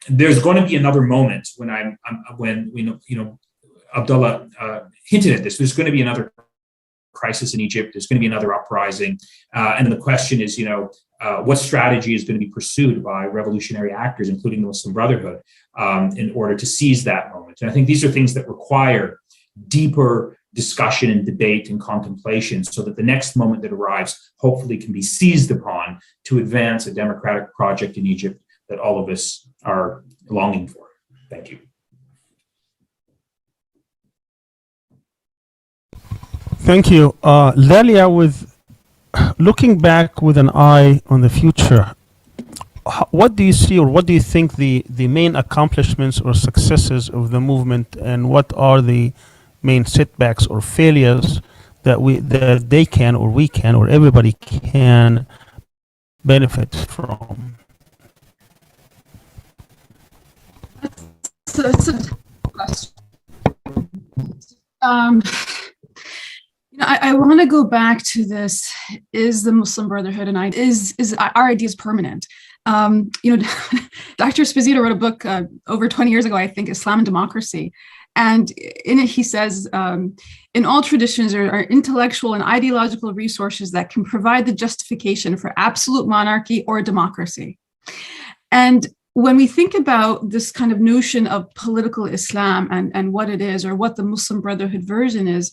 There's going to be another moment when Abdullah hinted at this. There's going to be another crisis in Egypt. There's going to be another uprising. And the question is, what strategy is going to be pursued by revolutionary actors, including the Muslim Brotherhood, in order to seize that moment? And I think these are things that require deeper discussion and debate and contemplation so that the next moment that arrives hopefully can be seized upon to advance a democratic project in Egypt that all of us are longing for. Thank you.
Thank you. Dalia, with looking back with an eye on the future, what do you see or what do you think the main accomplishments or successes of the movement, and what are the main setbacks or failures that they can or we can or everybody can benefit from?
That's a question. I want to go back to this: is the Muslim Brotherhood and is our ideas permanent? Dr. Esposito wrote a book over 20 years ago, I think, Islam and Democracy. And in it, he says, in all traditions, there are intellectual and ideological resources that can provide the justification for absolute monarchy or democracy. And when we think about this kind of notion of political Islam and what it is, or what the Muslim Brotherhood version is,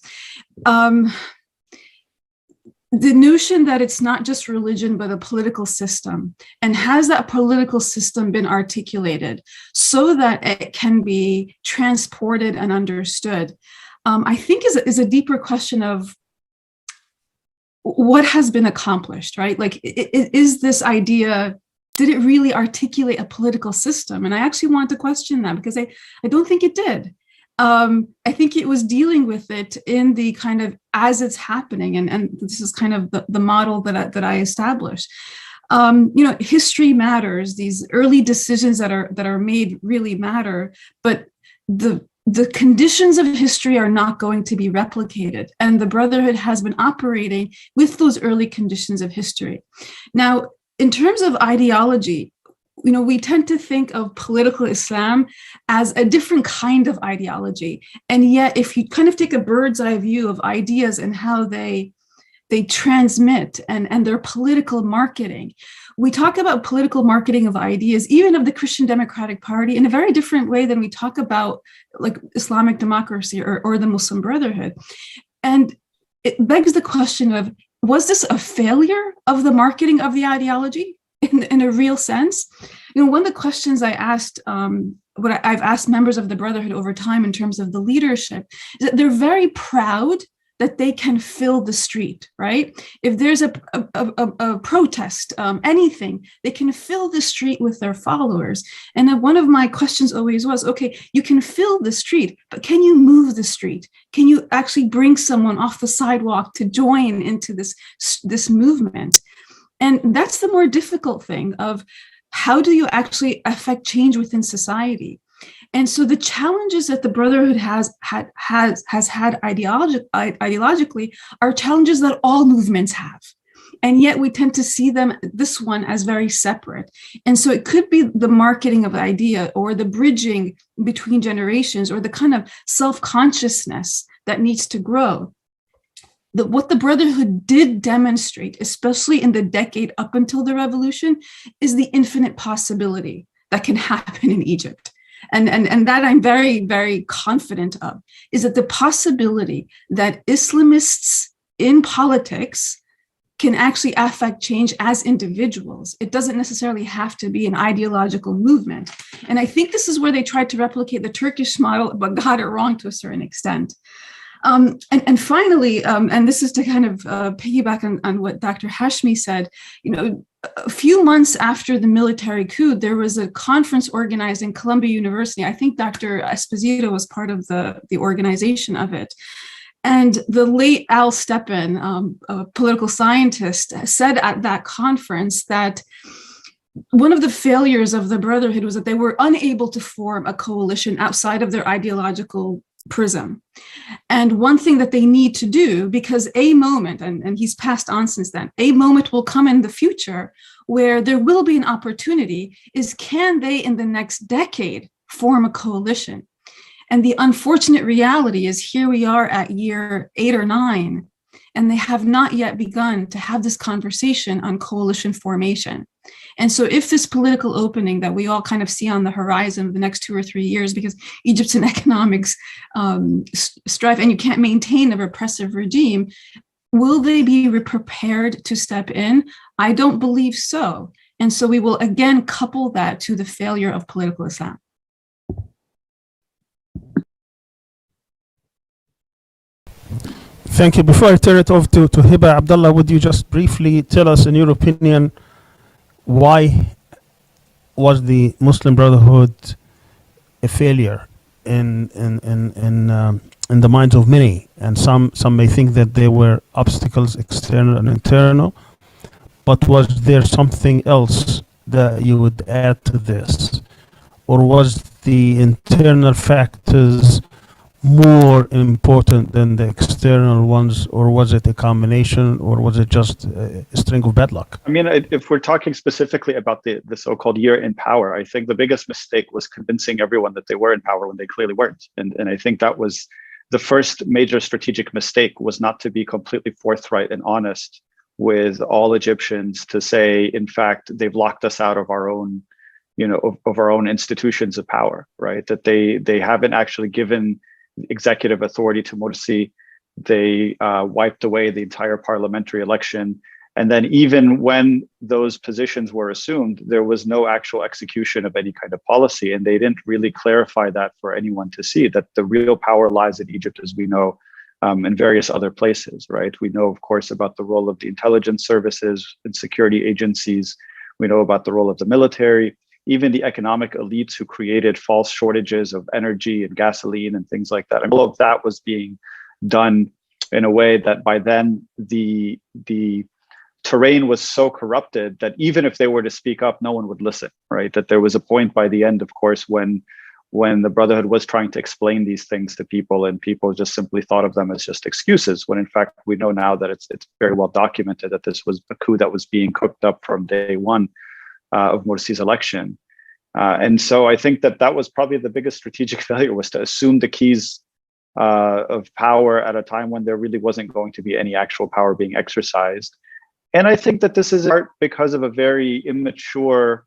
the notion that it's not just religion, but a political system, and has that political system been articulated so that it can be transported and understood, I think is a deeper question of what has been accomplished, right? Like, is this idea, did it really articulate a political system? And I actually want to question that, because I don't think it did. I think it was dealing with it in the kind of as it's happening, and this is kind of the model that I established. History matters. These early decisions that are made really matter, but the conditions of history are not going to be replicated, and the Brotherhood has been operating with those early conditions of history. Now, in terms of ideology, we tend to think of political Islam as a different kind of ideology. And yet, if you kind of take a bird's eye view of ideas and how they transmit and their political marketing, we talk about political marketing of ideas, even of the Christian Democratic Party, in a very different way than we talk about like Islamic democracy or the Muslim Brotherhood. And it begs the question of, was this a failure of the marketing of the ideology in a real sense? One of the questions I asked, what I've asked members of the Brotherhood over time in terms of the leadership, is that they're very proud that they can fill the street, right? If there's a protest, anything, they can fill the street with their followers. And then one of my questions always was, okay, you can fill the street, but can you move the street? Can you actually bring someone off the sidewalk to join into this movement? And that's the more difficult thing of how do you actually affect change within society? And so the challenges that the Brotherhood has had ideologically are challenges that all movements have. And yet we tend to see them, this one, as very separate. And so it could be the marketing of the idea or the bridging between generations or the kind of self-consciousness that needs to grow. What the Brotherhood did demonstrate, especially in the decade up until the revolution, is the infinite possibility that can happen in Egypt. And that I'm very, very confident of, is that the possibility that Islamists in politics can actually affect change as individuals. It doesn't necessarily have to be an ideological movement. And I think this is where they tried to replicate the Turkish model, but got it wrong to a certain extent. And finally, and this is to kind of piggyback on what Dr. Hashmi said, a few months after the military coup, there was a conference organized in Columbia University. I think Dr. Esposito was part of the organization of it. And the late Al Stepan, a political scientist, said at that conference that one of the failures of the Brotherhood was that they were unable to form a coalition outside of their ideological prism. And one thing that they need to do, because a moment, and he's passed on since then, a moment will come in the future where there will be an opportunity, is can they in the next decade form a coalition? And the unfortunate reality is here we are at year 8 or 9, and they have not yet begun to have this conversation on coalition formation. And so if this political opening that we all kind of see on the horizon of the next 2 or 3 years, because Egypt's in economics strife and you can't maintain a repressive regime, will they be prepared to step in? I don't believe so. And so we will again couple that to the failure of political Islam.
Thank you. Before I turn it over to Hiba, Abdullah, would you just briefly tell us, in your opinion, why was the Muslim Brotherhood a failure in the minds of many? And some may think that there were obstacles, external and internal. But was there something else that you would add to this, or was the internal factors more important than the external ones, or was it a combination, or was it just a string of bad luck?
I mean, if we're talking specifically about the so-called year in power, I think the biggest mistake was convincing everyone that they were in power when they clearly weren't. And I think that was the first major strategic mistake, was not to be completely forthright and honest with all Egyptians to say, in fact, they've locked us out of our own, of our own institutions of power, right? That they haven't actually given executive authority to Morsi. They wiped away the entire parliamentary election. And then even when those positions were assumed, there was no actual execution of any kind of policy. And they didn't really clarify that for anyone to see, that the real power lies in Egypt, as we know, in various other places, right? We know, of course, about the role of the intelligence services and security agencies. We know about the role of the military, even the economic elites who created false shortages of energy and gasoline and things like that. And all of that was being done in a way that by then the terrain was so corrupted that even if they were to speak up, no one would listen, right? That there was a point by the end, of course, when the Brotherhood was trying to explain these things to people, and people just simply thought of them as just excuses, when in fact we know now that it's very well documented that this was a coup that was being cooked up from day one of Morsi's election. And so I think that was probably the biggest strategic failure, was to assume the keys of power at a time when there really wasn't going to be any actual power being exercised. And I think that this is in part because of a very immature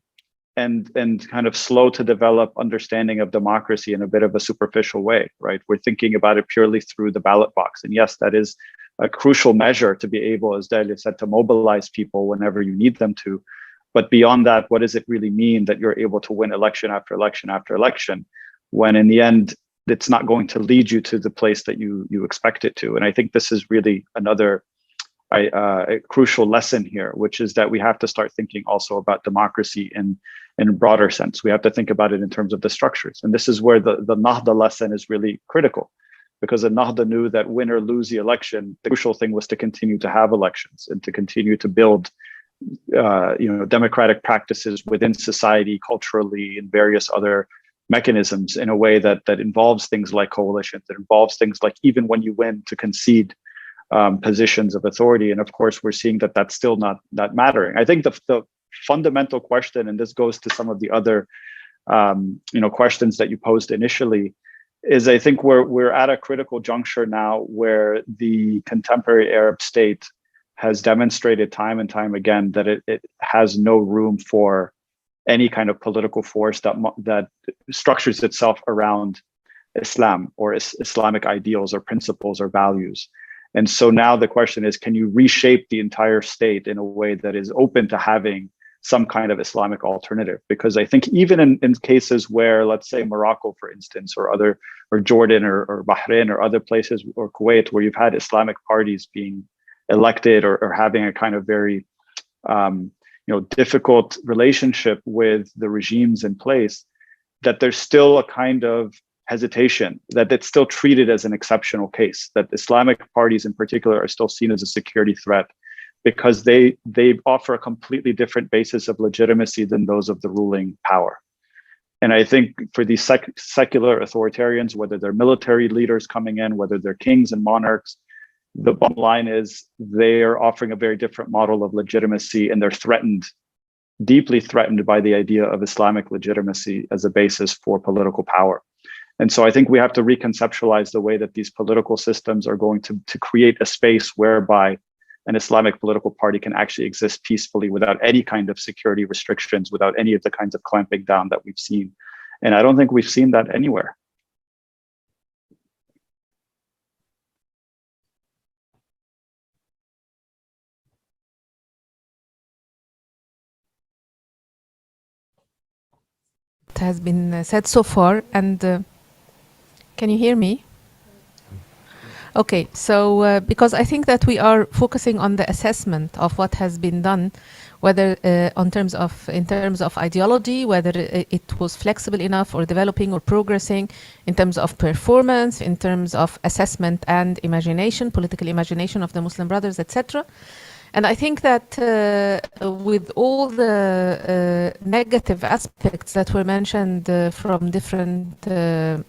and kind of slow to develop understanding of democracy in a bit of a superficial way, right? We're thinking about it purely through the ballot box. And yes, that is a crucial measure to be able, as Delia said, to mobilize people whenever you need them to. But beyond that, what does it really mean that you're able to win election after election after election, when in the end, it's not going to lead you to the place that you expect it to? And I think this is really another a crucial lesson here, which is that we have to start thinking also about democracy in a broader sense. We have to think about it in terms of the structures. And this is where the Nahda lesson is really critical, because the Nahda knew that win or lose the election, the crucial thing was to continue to have elections and to continue to build democratic practices within society, culturally, and various other mechanisms in a way that involves things like coalitions, that involves things like, even when you win, to concede positions of authority. And of course, we're seeing that that's still not mattering. I think the fundamental question, and this goes to some of the other questions that you posed initially, is I think we're at a critical juncture now where the contemporary Arab state has demonstrated time and time again that it has no room for any kind of political force that structures itself around Islam or Islamic ideals or principles or values. And so now the question is, can you reshape the entire state in a way that is open to having some kind of Islamic alternative? Because I think even in cases where, let's say Morocco, for instance, or Jordan or Bahrain or other places, or Kuwait, where you've had Islamic parties being elected or having a kind of very difficult relationship with the regimes in place, that there's still a kind of hesitation, that it's still treated as an exceptional case, that Islamic parties in particular are still seen as a security threat because they offer a completely different basis of legitimacy than those of the ruling power. And I think for these secular authoritarians, whether they're military leaders coming in, whether they're kings and monarchs, the bottom line is they are offering a very different model of legitimacy, and they're deeply threatened by the idea of Islamic legitimacy as a basis for political power. And so I think we have to reconceptualize the way that these political systems are going to create a space whereby an Islamic political party can actually exist peacefully without any kind of security restrictions, without any of the kinds of clamping down that we've seen. And I don't think we've seen that anywhere.
It has been said so far, and can you hear me? Okay, so because I think that we are focusing on the assessment of what has been done, whether in terms of ideology, whether it was flexible enough or developing or progressing, in terms of performance, in terms of assessment and imagination, political imagination of the Muslim Brothers, etc. And I think that with all the negative aspects that were mentioned from different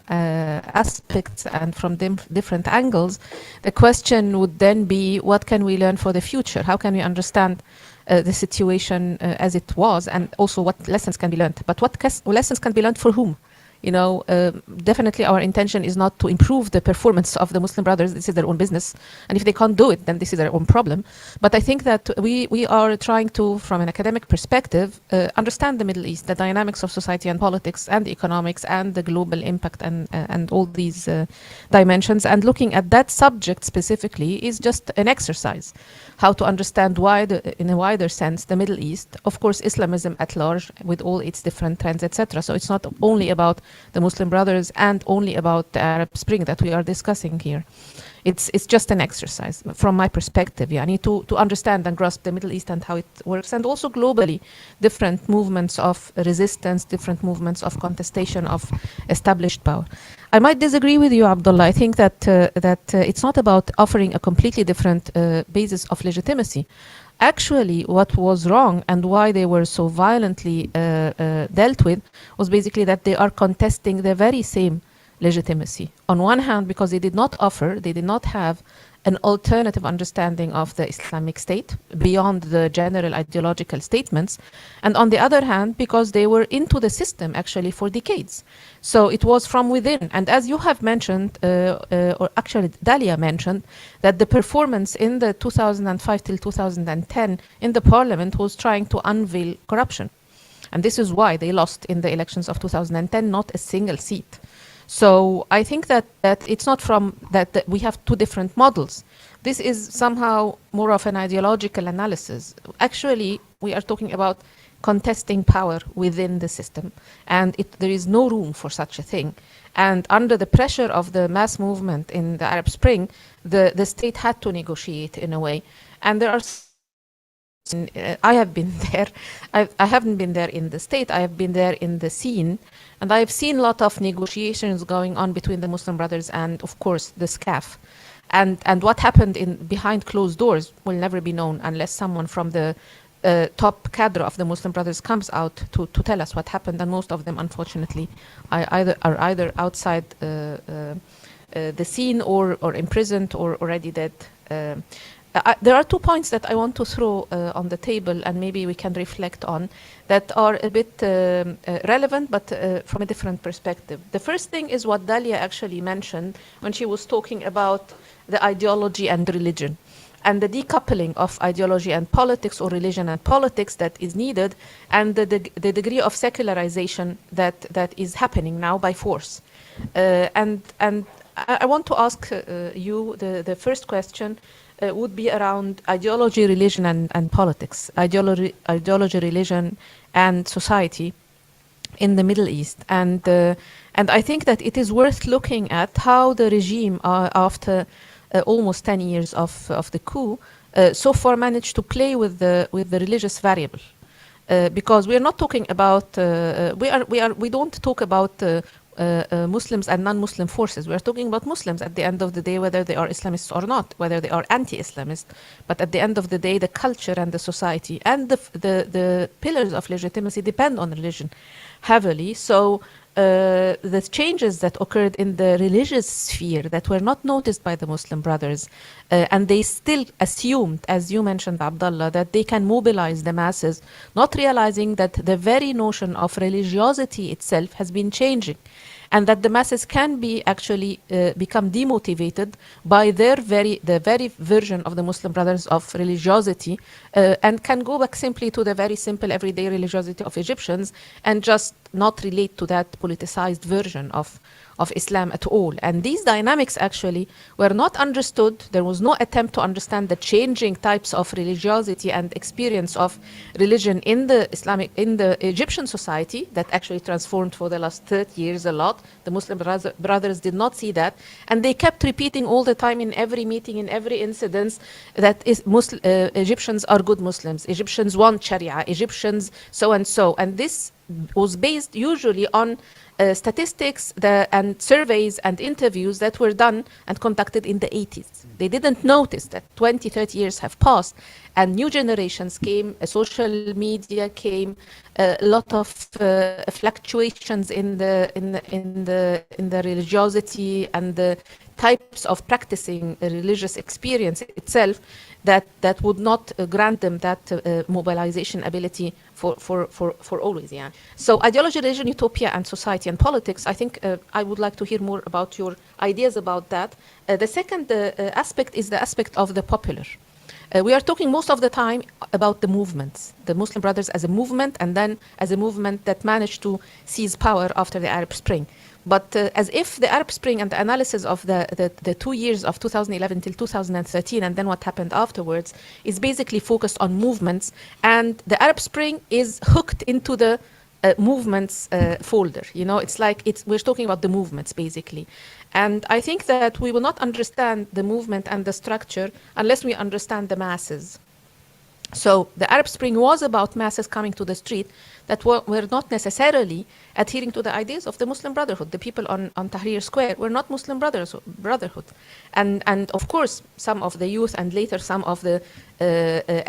aspects and from different angles, the question would then be, what can we learn for the future? How can we understand the situation as it was, and also what lessons can be learned? But what lessons can be learned for whom? definitely our intention is not to improve the performance of the Muslim Brothers. This is their own business, and if they can't do it, then this is their own problem. But I think that we are trying to, from an academic perspective, understand the Middle East, the dynamics of society and politics and economics and the global impact and all these dimensions. And looking at that subject specifically is just an exercise, how to understand in a wider sense the Middle East, of course Islamism at large with all its different trends, etc. So it's not only about the Muslim Brothers and only about the Arab Spring that we are discussing here. It's just an exercise from my perspective. I need to understand and grasp the Middle East and how it works, and also globally, different movements of resistance, different movements of contestation of established power. I might disagree with you, Abdullah. I think that it's not about offering a completely different basis of legitimacy. Actually, what was wrong and why they were so violently dealt with was basically that they are contesting the very same legitimacy. On one hand, because they did not have an alternative understanding of the Islamic State beyond the general ideological statements, and on the other hand, because they were into the system actually for decades. So it was from within. And as you have mentioned, or actually Dalia mentioned, that the performance in the 2005 till 2010 in the parliament was trying to unveil corruption. And this is why they lost in the elections of 2010, not a single seat. So I think that it's not from that we have two different models. This is somehow more of an ideological analysis. Actually, we are talking about contesting power within the system, and there is no room for such a thing. And under the pressure of the mass movement in the Arab Spring, the state had to negotiate in a way. And there are I have been there. I haven't been there in the state. I have been there in the scene. And I've seen a lot of negotiations going on between the Muslim Brothers and, of course, the SCAF. And what happened behind closed doors will never be known unless someone from the top cadre of the Muslim Brothers comes out to tell us what happened. And most of them, unfortunately, are either outside the scene or imprisoned or already dead. There are 2 points that I want to throw on the table, and maybe we can reflect on, that are a bit relevant, but from a different perspective. The first thing is what Dalia actually mentioned when she was talking about the ideology and religion, and the decoupling of ideology and politics, or religion and politics, that is needed, and the degree of secularization that is happening now by force. And I want to ask you the first question. Would be around ideology, religion, and politics, ideology, religion, and society in the Middle East. And I think that it is worth looking at how the regime, after almost 10 years of the coup, so far managed to play with the religious variable. Because we are not talking about, we don't talk about Muslims and non-Muslim forces. We are talking about Muslims at the end of the day, whether they are Islamists or not, whether they are anti-Islamist. But at the end of the day, the culture and the society and the pillars of legitimacy depend on religion heavily. So the changes that occurred in the religious sphere that were not noticed by the Muslim Brothers, and they still assumed, as you mentioned, Abdullah, that they can mobilize the masses, not realizing that the very notion of religiosity itself has been changing, and that the masses can be actually become demotivated by the very version of the Muslim Brothers of religiosity, and can go back simply to the very simple everyday religiosity of Egyptians and just not relate to that politicized version of Islam at all. And these dynamics actually were not understood. There was no attempt to understand the changing types of religiosity and experience of religion in the Egyptian society that actually transformed for the last 30 years a lot. The Muslim brothers did not see that. And they kept repeating all the time in every meeting, in every incident, that Egyptians are good Muslims. Egyptians want Sharia. Egyptians so and so. And this was based usually on statistics and surveys and interviews that were done and conducted in the 80s. They didn't notice that 20, 30 years have passed and new generations came, social media came, a lot of fluctuations in the religiosity and the types of practicing a religious experience itself that would not grant them that mobilization ability for always. Yeah. So ideology, religion, utopia, and society. society and politics, I think I would like to hear more about your ideas about that. The second aspect is the aspect of the popular. We are talking most of the time about the movements, the Muslim Brothers as a movement, and then as a movement that managed to seize power after the Arab Spring. But as if the Arab Spring and the analysis of the 2 years of 2011 till 2013 and then what happened afterwards is basically focused on movements, and the Arab Spring is hooked into the movements folder. You know, it's like we're talking about the movements basically. And I think that we will not understand the movement and the structure unless we understand the masses. So the Arab Spring was about masses coming to the street that were not necessarily adhering to the ideas of the Muslim Brotherhood. The people on Tahrir Square were not Muslim Brotherhood. And of course, some of the youth and later some of the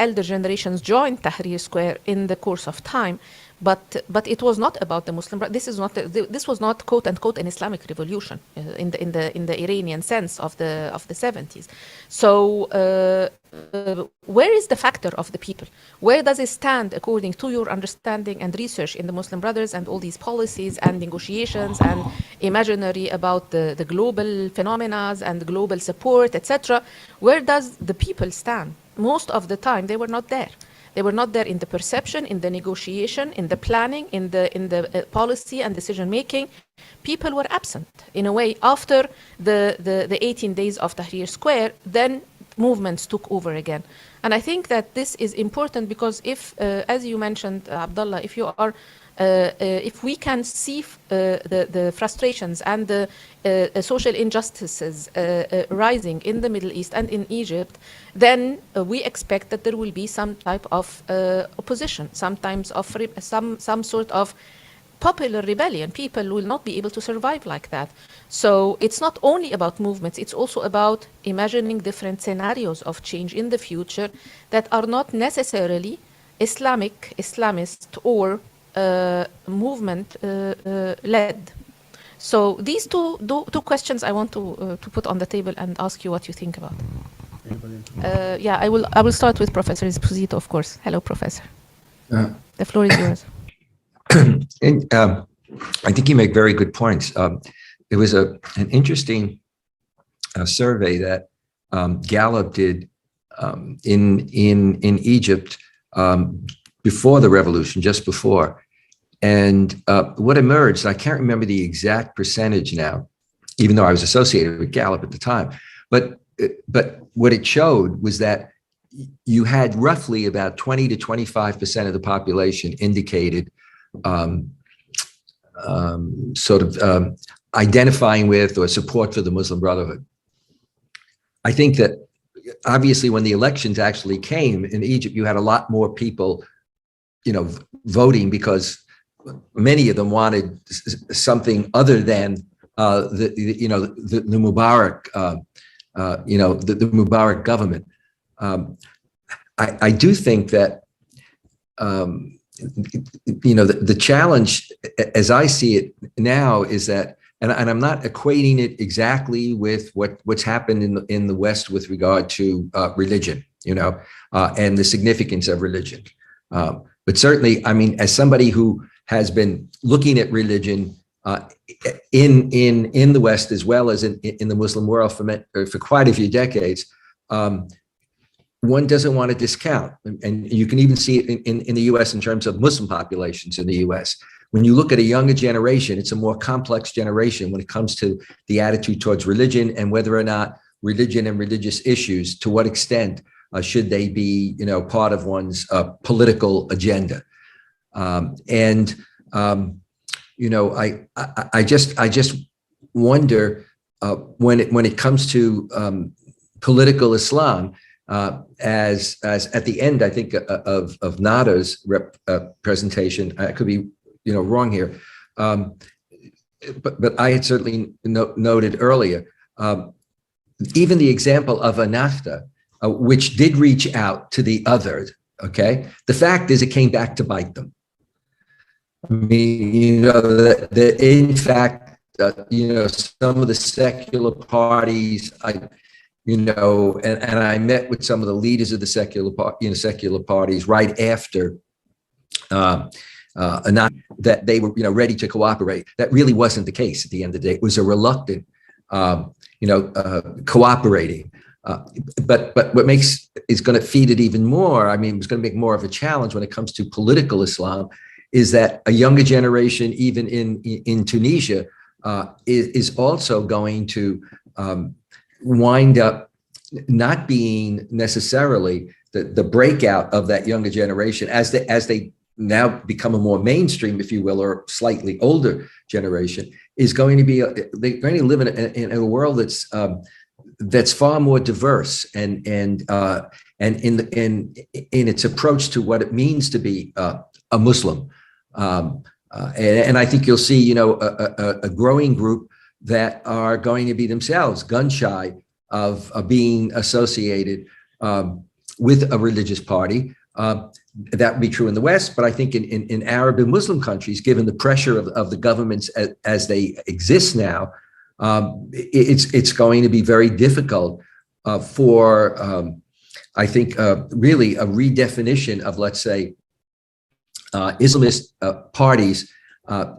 elder generations joined Tahrir Square in the course of time. But it was not about the Muslim. This was not quote unquote an Islamic revolution in the Iranian sense of the 70s. So where is the factor of the people? Where does it stand according to your understanding and research in the Muslim Brothers and all these policies and negotiations and imaginary about the global phenomena and global support, etc.? Where does the people stand? Most of the time, they were not there. They were not there in the perception, in the negotiation, in the planning, in the policy and decision making. People were absent in a way. After the 18 days of Tahrir Square, then movements took over again. And I think that this is important because if, as you mentioned, Abdullah, if we can see the frustrations and the social injustices rising in the Middle East and in Egypt, then we expect that there will be some type of opposition, sometimes of some sort of popular rebellion. People will not be able to survive like that. So it's not only about movements, it's also about imagining different scenarios of change in the future that are not necessarily Islamist, or movement led. So these two questions I want to put on the table and ask you what you think about. Yeah, I will start with Professor Esposito, of course. Hello, Professor. The floor is yours.
And, I think you make very good points. It was an interesting survey that Gallup did in Egypt before the revolution, just before. And what emerged, I can't remember the exact percentage now, even though I was associated with Gallup at the time, but what it showed was that you had roughly about 20 to 25% of the population indicated identifying with or support for the Muslim Brotherhood. I think that obviously when the elections actually came in Egypt, you had a lot more people, voting because many of them wanted something other than the Mubarak, the Mubarak government. I do think that the challenge, as I see it now, is that, and I'm not equating it exactly with what's happened in the West with regard to religion, and the significance of religion. But certainly, I mean, as somebody who has been looking at religion in the West as well as in the Muslim world for quite a few decades, one doesn't want to discount, and you can even see it in the U.S. in terms of Muslim populations in the U.S. When you look at a younger generation, it's a more complex generation when it comes to the attitude towards religion and whether or not religion and religious issues, to what extent should they be, part of one's political agenda. I just wonder when it comes to political Islam, as at the end, I think of Nada's presentation, I could be wrong here, but I had certainly noted earlier, even the example of Ennahda, which did reach out to the others. Okay, the fact is, it came back to bite them. I mean, that in fact, some of the secular parties, and I met with some of the leaders of the secular parties right after not that they were, ready to cooperate. That really wasn't the case at the end of the day. It was a reluctant, cooperating. But what is going to feed it even more, it's going to make more of a challenge when it comes to political Islam, is that a younger generation, even in Tunisia, is also going to wind up not being necessarily the breakout of that younger generation as they now become a more mainstream, if you will, or slightly older generation, is going to be they're going to live in a world that's far more diverse and in its approach to what it means to be a Muslim. And I think you'll see, a growing group that are going to be themselves gun shy of being associated with a religious party. That would be true in the West, but I think in Arab and Muslim countries, given the pressure of the governments as they exist now, it's going to be very difficult for, I think, really a redefinition of, let's say, Islamist parties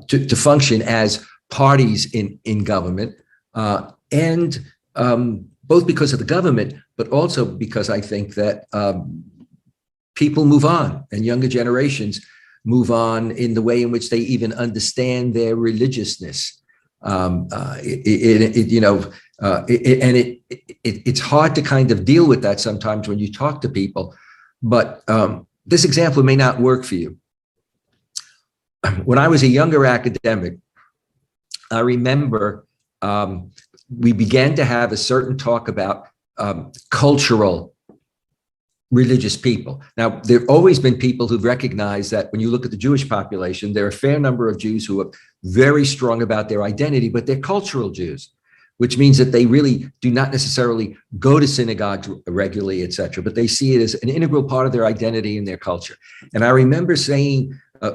to function as parties in government, and both because of the government, but also because I think that people move on and younger generations move on in the way in which they even understand their religiousness. It's hard to kind of deal with that sometimes when you talk to people, but this example may not work for you. When I was a younger academic, I remember we began to have a certain talk about cultural religious people. Now, there have always been people who've recognized that when you look at the Jewish population, there are a fair number of Jews who are very strong about their identity, but they're cultural Jews, which means that they really do not necessarily go to synagogue regularly, et cetera, but they see it as an integral part of their identity and their culture. And I remember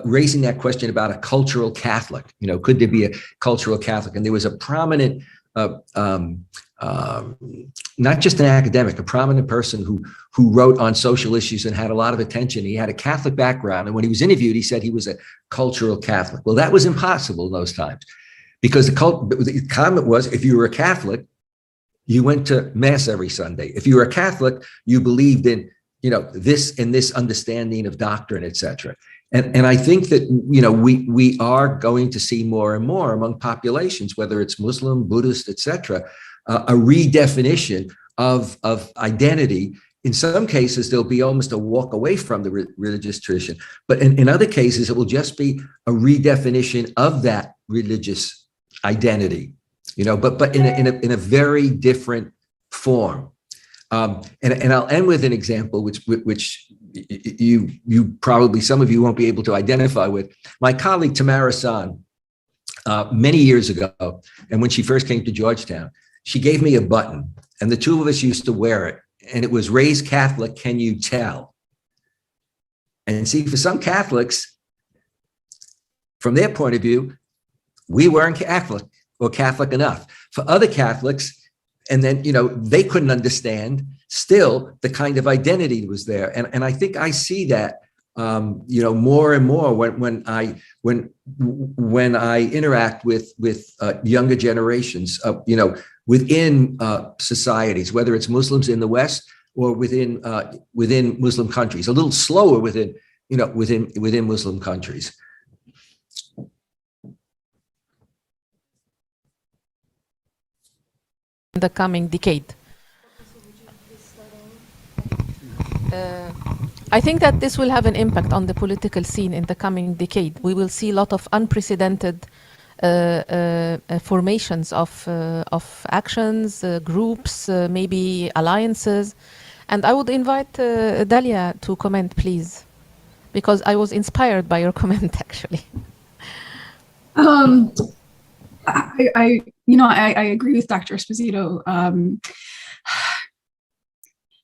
raising that question about a cultural Catholic, could there be a cultural Catholic? And there was a prominent, not just an academic, a prominent person who wrote on social issues and had a lot of attention. He had a Catholic background. And when he was interviewed, he said he was a cultural Catholic. Well, that was impossible in those times because the comment was, if you were a Catholic, you went to mass every Sunday. If you were a Catholic, you believed in, this and this understanding of doctrine, et cetera. And I think that, we are going to see more and more among populations, whether it's Muslim, Buddhist, et cetera, a redefinition of identity. In some cases, there'll be almost a walk away from the religious tradition. But in other cases, it will just be a redefinition of that religious identity, but in a very different form. And I'll end with an example, which you probably, some of you won't be able to identify with. My colleague, Tamara San, many years ago, and when she first came to Georgetown, she gave me a button, and the two of us used to wear it. And it was "Raised Catholic, can you tell?" And see, for some Catholics, from their point of view, we weren't Catholic or Catholic enough. For other Catholics, and then, they couldn't understand still the kind of identity that was there. And I think I see that, more and more when I interact with younger generations, within societies, whether it's Muslims in the West or within Muslim countries, a little slower within Muslim countries.
The coming decade. I think that this will have an impact on the political scene in the coming decade. We will see a lot of unprecedented formations of actions, groups, maybe alliances. And I would invite Dalia to comment, please, because I was inspired by your comment, actually.
I agree with Dr. Esposito.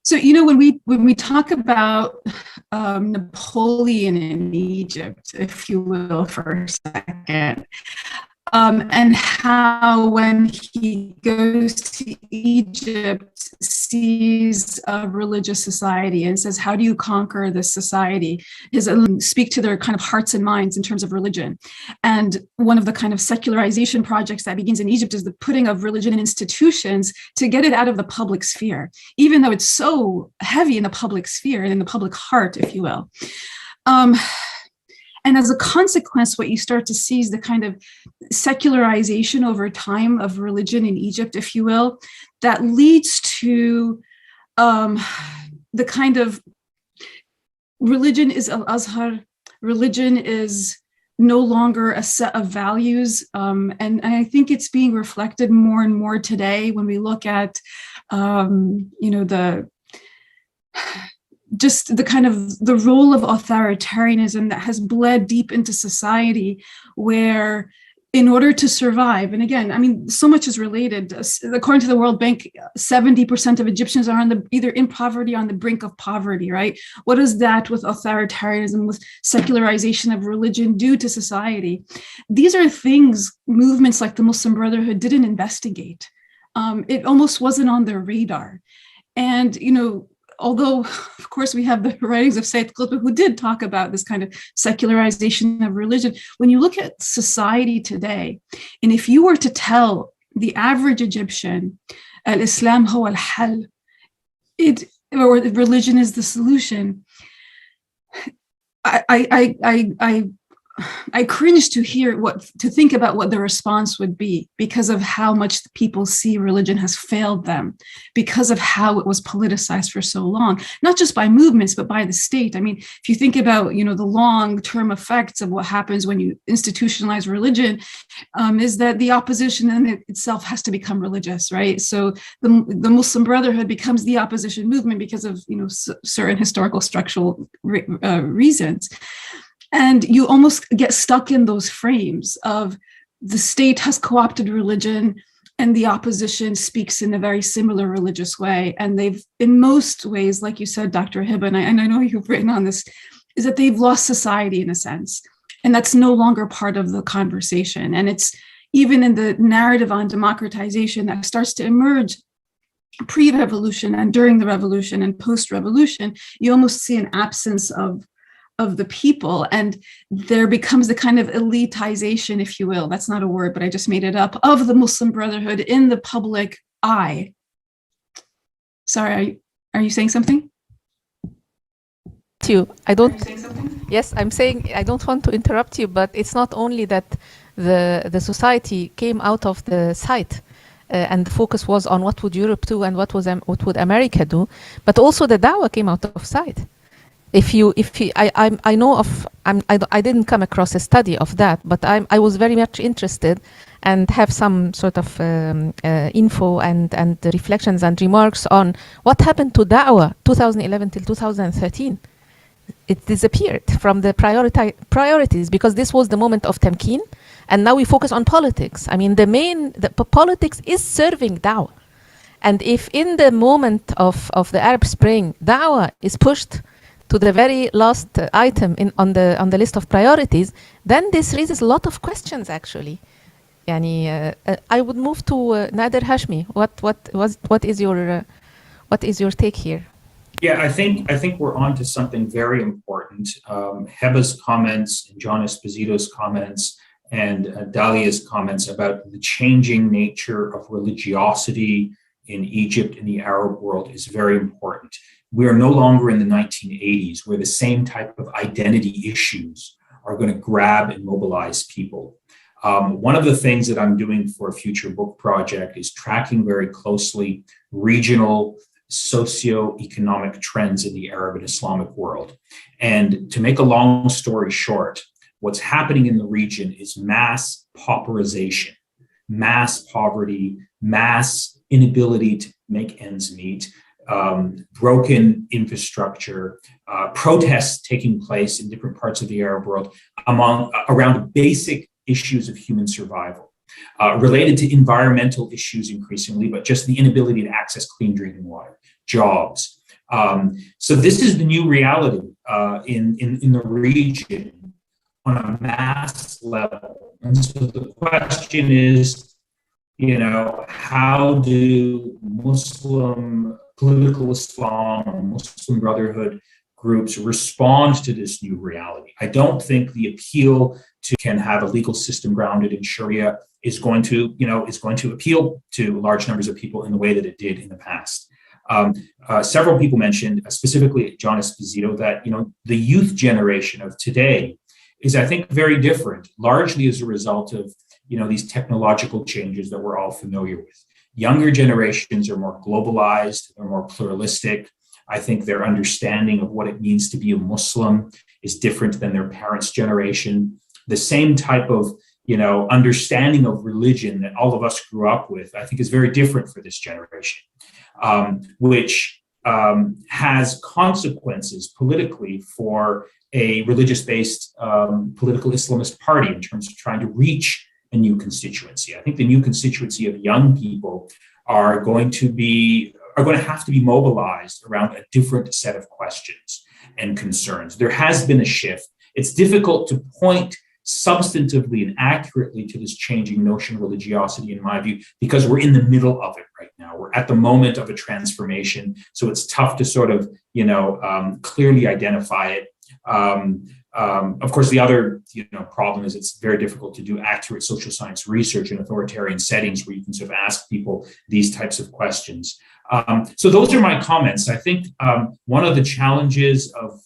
So, when we talk about Napoleon in Egypt, if you will, for a second, and how when he goes to Egypt sees a religious society and says, how do you conquer this society? Speak to their kind of hearts and minds in terms of religion. And one of the kind of secularization projects that begins in Egypt is the putting of religion in institutions to get it out of the public sphere, even though it's so heavy in the public sphere and in the public heart, if you will. And as a consequence, what you start to see is the kind of secularization over time of religion in Egypt, if you will, that leads to the kind of religion is al-Azhar, religion is no longer a set of values. And I think it's being reflected more and more today when we look at, just the kind of the role of authoritarianism that has bled deep into society, where in order to survive, and again, I mean, so much is related. According to the World Bank, 70% of Egyptians are either in poverty or on the brink of poverty, right? What does that with authoritarianism, with secularization of religion do to society? These are things movements like the Muslim Brotherhood didn't investigate. It almost wasn't on their radar. And, although, of course, we have the writings of Sayyid Qutb, who did talk about this kind of secularization of religion. When you look at society today, and if you were to tell the average Egyptian, al-Islam huwa al-hal, or religion is the solution, I cringe to think about what the response would be, because of how much people see religion has failed them, because of how it was politicized for so long, not just by movements, but by the state. I mean, if you think about, the long-term effects of what happens when you institutionalize religion, is that the opposition in itself has to become religious, right? So the Muslim Brotherhood becomes the opposition movement because of, certain historical structural reasons. And you almost get stuck in those frames of the state has co-opted religion and the opposition speaks in a very similar religious way. And they've, in most ways, like you said, Dr. Hiba, and I know you've written on this, is that they've lost society in a sense. And that's no longer part of the conversation. And it's even in the narrative on democratization that starts to emerge pre-revolution and during the revolution and post-revolution, you almost see an absence of the people, and there becomes the kind of elitization, if you will, that's not a word, but I just made it up, of the Muslim Brotherhood in the public eye. Sorry, are you saying something?
Yes, I'm saying I don't want to interrupt you, but it's not only that the society came out of the site and the focus was on what would Europe do and what would America do, but also the dawah came out of sight. I know of, I didn't come across a study of that, but I was very much interested and have some sort of info and reflections and remarks on what happened to da'wah 2011 till 2013. It disappeared from the priorities because this was the moment of tamkeen, and now we focus on politics. I mean, the politics is serving da'wah. And if in the moment of the Arab Spring, da'wah is pushed to the very last item on the list of priorities, then this raises a lot of questions. Actually, I would move to Nader Hashmi. What is your take here?
Yeah, I think we're on to something very important. Heba's comments, John Esposito's comments, and Dalia's comments about the changing nature of religiosity in Egypt and the Arab world is very important. We are no longer in the 1980s where the same type of identity issues are going to grab and mobilize people. One of the things that I'm doing for a future book project is tracking very closely regional socio-economic trends in the Arab and Islamic world. And to make a long story short, what's happening in the region is mass pauperization, mass poverty, mass inability to make ends meet, broken infrastructure, protests taking place in different parts of the Arab world around basic issues of human survival, related to environmental issues increasingly, but just the inability to access clean drinking water, jobs. So this is the new reality in the region. on a mass level. And so the question is, how do Muslim, political Islam, or Muslim Brotherhood groups respond to this new reality? I don't think the appeal to can have a legal system grounded in Sharia is going to appeal to large numbers of people in the way that it did in the past. Several people mentioned, specifically John Esposito, that the youth generation of today is, I think, very different, largely as a result of these technological changes that we're all familiar with. Younger generations are more globalized, they're more pluralistic. I think their understanding of what it means to be a Muslim is different than their parents' generation. The same type of understanding of religion that all of us grew up with, I think, is very different for this generation, which has consequences politically for a religious-based political Islamist party in terms of trying to reach a new constituency. I think the new constituency of young people are going to have to be mobilized around a different set of questions and concerns. There has been a shift. It's difficult to point substantively and accurately to this changing notion of religiosity, in my view, because we're in the middle of it right now. We're at the moment of a transformation, so it's tough to sort of, clearly identify it. Of course, the other problem is it's very difficult to do accurate social science research in authoritarian settings where you can sort of ask people these types of questions. So those are my comments. I think one of the challenges of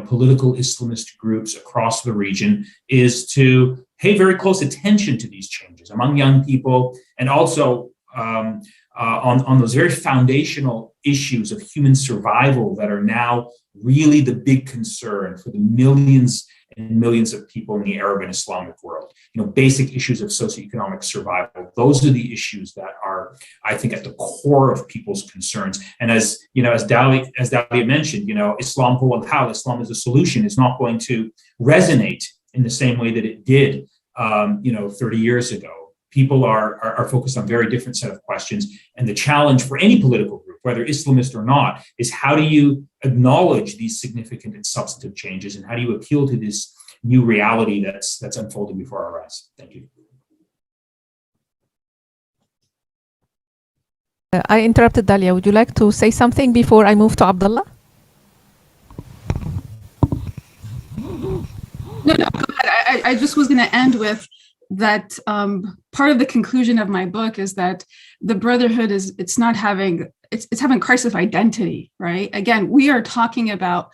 political Islamist groups across the region is to pay very close attention to these changes among young people, and also on those very foundational issues of human survival that are now really the big concern for the millions and millions of people in the Arab and Islamic world. Basic issues of socioeconomic survival. Those are the issues that are, I think, at the core of people's concerns. And as Dalia mentioned, Islam huwa al-hal, Islam is a solution, is not going to resonate in the same way that it did, 30 years ago. People are focused on very different set of questions. And the challenge for any political group, whether Islamist or not, is how do you acknowledge these significant and substantive changes, and how do you appeal to this new reality that's unfolding before our eyes? Thank you.
I interrupted Dalia. Would you like to say something before I move to Abdullah?
No, I just was going to end with that part of the conclusion of my book is that the Brotherhood it's having crisis of identity, right? Again, we are talking about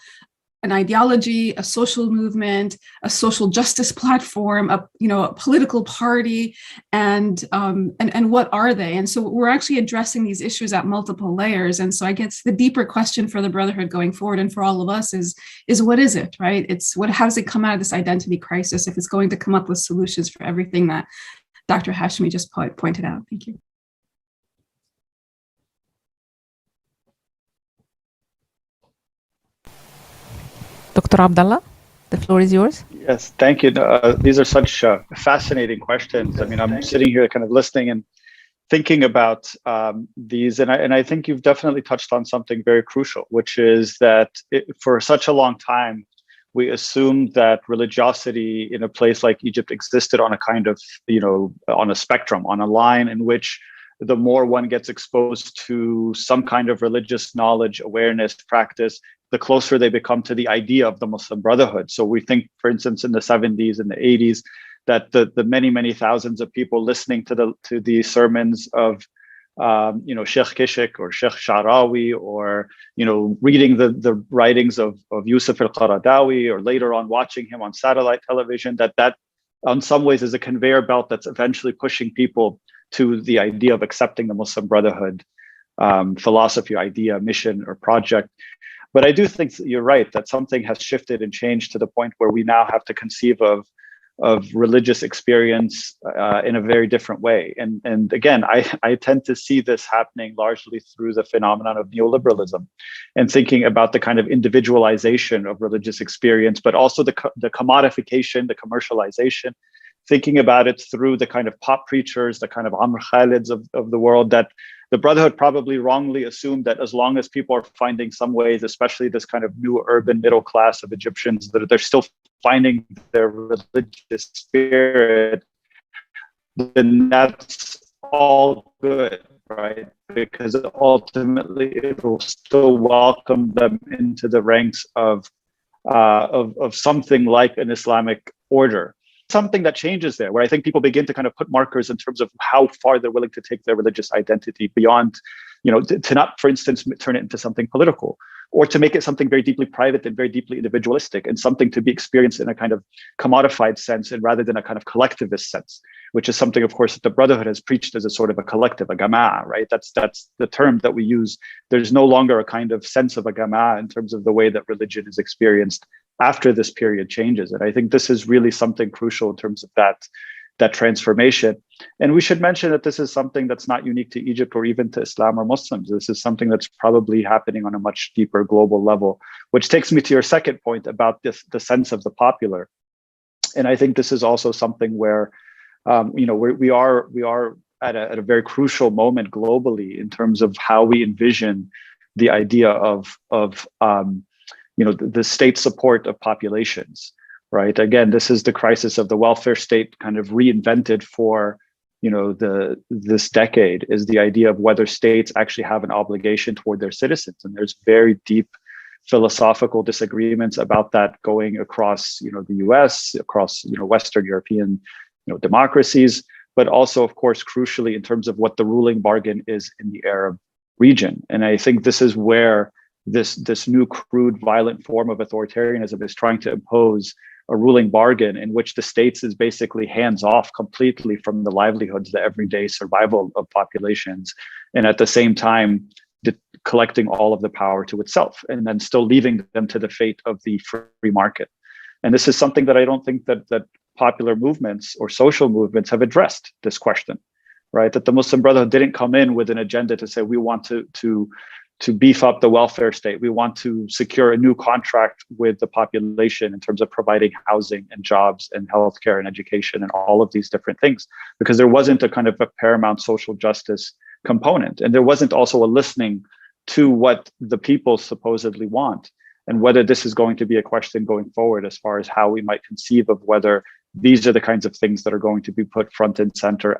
an ideology, a social movement, a social justice platform, a political party, and what are they? And so we're actually addressing these issues at multiple layers. And so I guess the deeper question for the Brotherhood going forward and for all of us is what is it, right? How does it come out of this identity crisis if it's going to come up with solutions for everything that Dr. Hashmi just pointed out? Thank you.
Dr. Abdullah, the floor is yours.
Yes, thank you. These are such fascinating questions. I mean, I'm sitting here kind of listening and thinking about these, and I think you've definitely touched on something very crucial, which is that for such a long time, we assumed that religiosity in a place like Egypt existed on a kind of, on a spectrum, on a line in which the more one gets exposed to some kind of religious knowledge, awareness, practice, the closer they become to the idea of the Muslim Brotherhood. So we think, for instance, in the 70s and the 80s, that the many, many thousands of people listening to the sermons of Sheikh Kishk or Sheikh Sha'rawi, or reading the writings of Yusuf al-Qaradawi, or later on watching him on satellite television, that in some ways is a conveyor belt that's eventually pushing people to the idea of accepting the Muslim Brotherhood philosophy, idea, mission, or project. But I do think you're right that something has shifted and changed to the point where we now have to conceive of religious experience in a very different way. And again, I tend to see this happening largely through the phenomenon of neoliberalism, and thinking about the kind of individualization of religious experience, but also the commodification, the commercialization, thinking about it through the kind of pop preachers, the kind of Amr Khalids of the world, that the Brotherhood probably wrongly assumed that as long as people are finding some ways, especially this kind of new urban middle class of Egyptians, that they're still finding their religious spirit, then that's all good, right? Because ultimately it will still welcome them into the ranks of something like an Islamic order. Something that changes there, where I think people begin to kind of put markers in terms of how far they're willing to take their religious identity beyond, to not, for instance, turn it into something political, or to make it something very deeply private and very deeply individualistic, and something to be experienced in a kind of commodified sense, and rather than a kind of collectivist sense, which is something, of course, that the Brotherhood has preached as a sort of a collective, a gama'ah, right? That's the term that we use. There's no longer a kind of sense of a gama'ah in terms of the way that religion is experienced after this period changes. And I think this is really something crucial in terms of that transformation. And we should mention that this is something that's not unique to Egypt or even to Islam or Muslims. This is something that's probably happening on a much deeper global level, which takes me to your second point about the sense of the popular. And I think this is also something where, we are at a very crucial moment globally in terms of how we envision the idea of the state support of populations, right? Again, this is the crisis of the welfare state kind of reinvented for, this decade, is the idea of whether states actually have an obligation toward their citizens. And there's very deep philosophical disagreements about that going across, the US, across, Western European, democracies, but also, of course, crucially in terms of what the ruling bargain is in the Arab region. And I think this is where this new crude, violent form of authoritarianism is trying to impose a ruling bargain in which the states is basically hands off completely from the livelihoods, the everyday survival of populations, and at the same time collecting all of the power to itself, and then still leaving them to the fate of the free market. And this is something that I don't think that popular movements or social movements have addressed this question, right? That the Muslim Brotherhood didn't come in with an agenda to say, we want to beef up the welfare state. We want to secure a new contract with the population in terms of providing housing and jobs and healthcare and education and all of these different things, because there wasn't a kind of a paramount social justice component. And there wasn't also a listening to what the people supposedly want, and whether this is going to be a question going forward as far as how we might conceive of whether these are the kinds of things that are going to be put front and center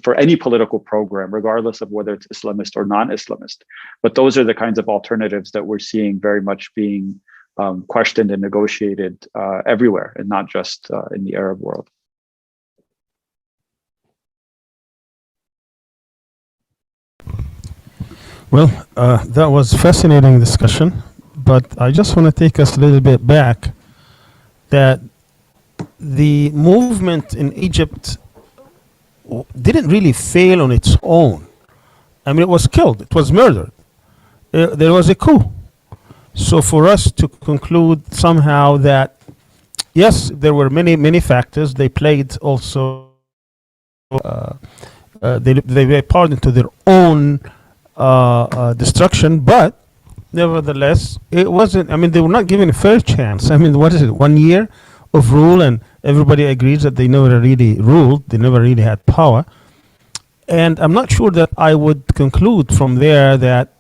for any political program, regardless of whether it's Islamist or non-Islamist. But those are the kinds of alternatives that we're seeing very much being questioned and negotiated everywhere, and not just in the Arab world.
Well, that was fascinating discussion, but I just want to take us a little bit back, that the movement in Egypt didn't really fail on its own. I mean, it was killed, it was murdered. There was a coup. So for us to conclude somehow that, yes, there were many factors, they played also, they were part into their own destruction, but nevertheless, it wasn't, I mean, they were not given a fair chance. I mean, what is it, 1 year of rule, and everybody agrees that they never really ruled, they never really had power. And I'm not sure that I would conclude from there that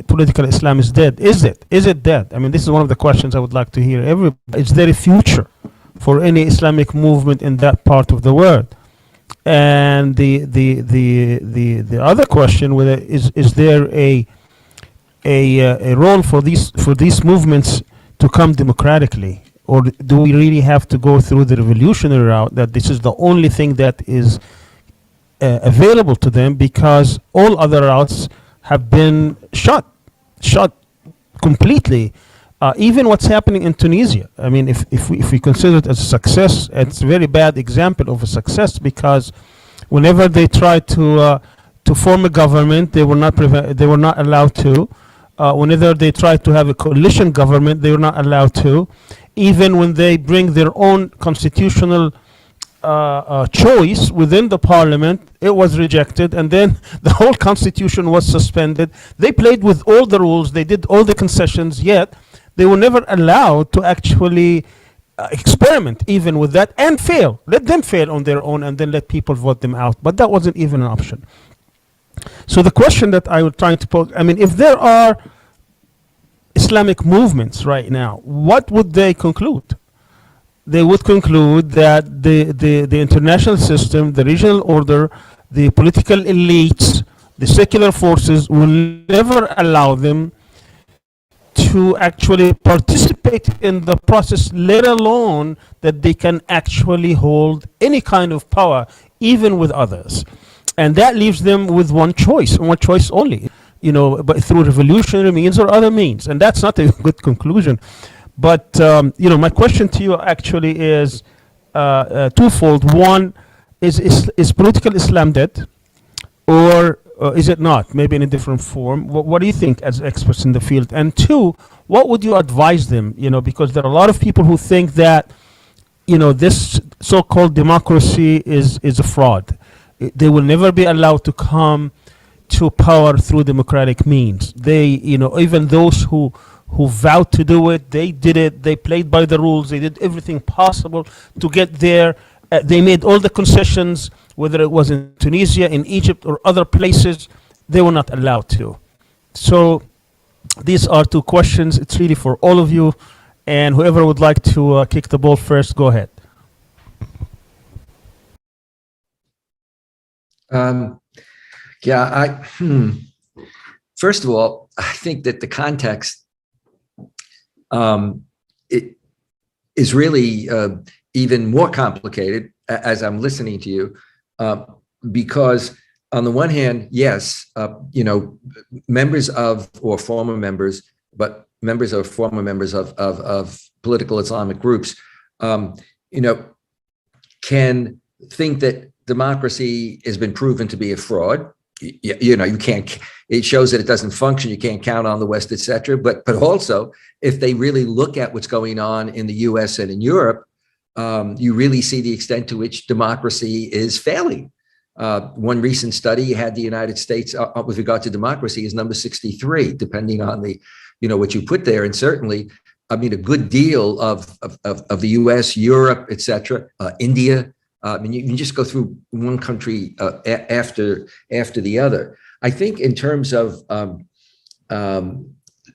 political Islam is dead. Is it? Is it dead? I mean, this is one of the questions I would like to hear. Is there a future for any Islamic movement in that part of the world? And the other question, whether is there a role for these movements to come democratically, or do we really have to go through the revolutionary route, that this is the only thing that is available to them, because all other routes have been shut completely? Even what's happening in Tunisia, I mean, if we consider it as a success, it's a very bad example of a success, because whenever they tried to form a government, they were not allowed to. Whenever they tried to have a coalition government, they were not allowed to. Even when they bring their own constitutional choice within the parliament, it was rejected, and then the whole constitution was suspended. They played with all the rules, they did all the concessions, yet they were never allowed to actually experiment even with that and fail. Let them fail on their own, and then let people vote them out. But that wasn't even an option. So the question that I was trying to pose, I mean, if there are Islamic movements right now, what would they conclude? they would conclude that the international system, the regional order, the political elites, the secular forces will never allow them to actually participate in the process, let alone that they can actually hold any kind of power, even with others. And that leaves them with one choice only, but through revolutionary means or other means. And that's not a good conclusion. But, my question to you actually is twofold. One, is political Islam dead? Or is it not? Maybe in a different form. What do you think as experts in the field? And two, what would you advise them? Because there are a lot of people who think that, this so-called democracy is a fraud. They will never be allowed to come to power through democratic means. They, even those who vowed to do it, they did it. They played by the rules. They did everything possible to get there. They made all the concessions, whether it was in Tunisia, in Egypt, or other places. They were not allowed to. So these are two questions. It's really for all of you. And whoever would like to kick the ball first, go ahead.
First of all, I think that the context it is really even more complicated as I'm listening to you, because on the one hand, yes, members of or former members, but members or former members of political Islamic groups, can think that democracy has been proven to be a fraud. You can't. It shows that it doesn't function. You can't count on the West, etc. But also, if they really look at what's going on in the U.S. and in Europe, you really see the extent to which democracy is failing. One recent study had the United States with regard to democracy is number 63, depending on the, what you put there. And certainly, a good deal of the U.S., Europe, etc., India. You can just go through one country after the other. I think in terms of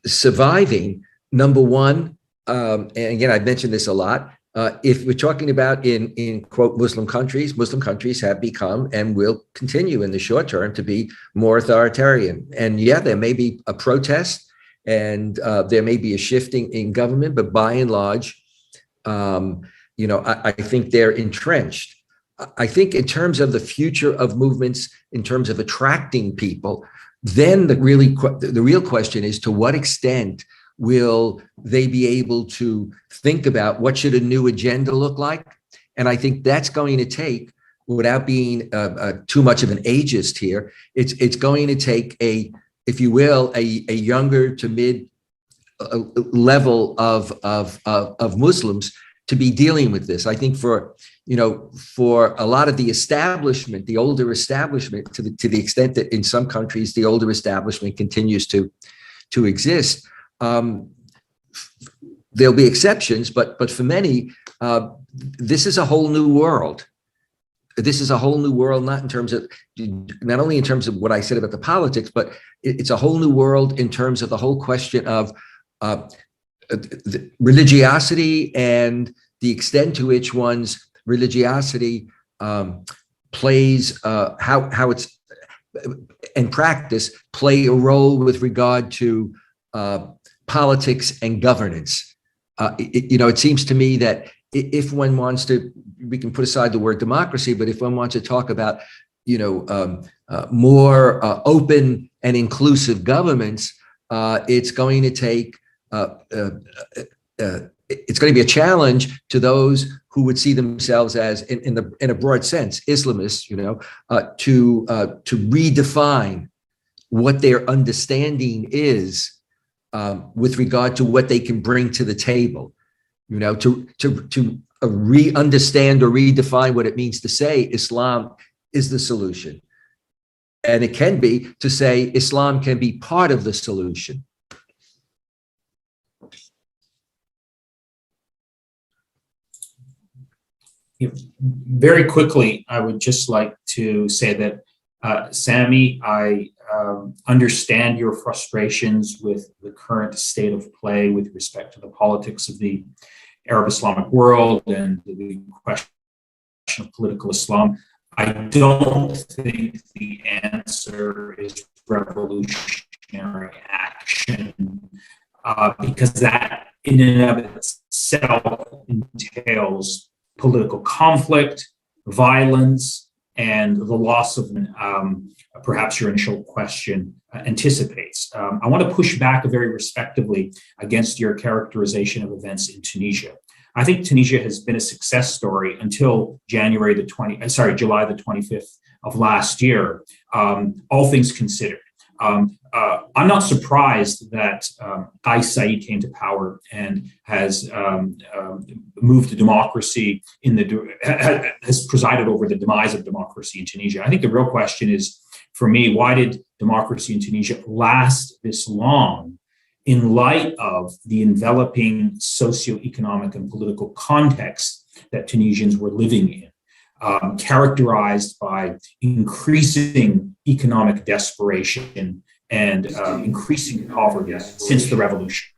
surviving, number one, and again, I've mentioned this a lot, if we're talking about in quote Muslim countries have become and will continue in the short term to be more authoritarian. And yeah, there may be a protest and there may be a shifting in government, but by and large, I think they're entrenched. I think in terms of the future of movements, in terms of attracting people, then the real question is, to what extent will they be able to think about what should a new agenda look like? And I think that's going to take, without being too much of an ageist here, it's going to take if you will, a younger to mid level of Muslims to be dealing with this. I think for a lot of the establishment, the older establishment, to the extent that in some countries the older establishment continues to exist, there'll be exceptions, but for many, this is a whole new world. This is a whole new world, not only in terms of what I said about the politics, but it's a whole new world in terms of the whole question of the religiosity and the extent to which one's religiosity plays, how it's and practice play a role with regard to politics and governance. It seems to me that if one wants to, we can put aside the word democracy, but if one wants to talk about, more open and inclusive governments, it's going to take, it's going to be a challenge to those who would see themselves as, in a broad sense, Islamists, to redefine what their understanding is with regard to what they can bring to the table, to re-understand or redefine what it means to say Islam is the solution. And it can be to say Islam can be part of the solution.
Very quickly, I would just like to say that, Sami, I understand your frustrations with the current state of play with respect to the politics of the Arab Islamic world and the question of political Islam. I don't think the answer is revolutionary action, because that in and of itself entails political conflict, violence, and the loss of perhaps your initial question anticipates. I want to push back very respectively against your characterization of events in Tunisia. I think Tunisia has been a success story until July the 25th of last year, all things considered. I'm not surprised that Qais Said came to power and has moved to democracy has presided over the demise of democracy in Tunisia. I think the real question is, for me, why did democracy in Tunisia last this long in light of the enveloping socioeconomic and political context that Tunisians were living in, characterized by increasing economic desperation and increasing poverty since the revolution.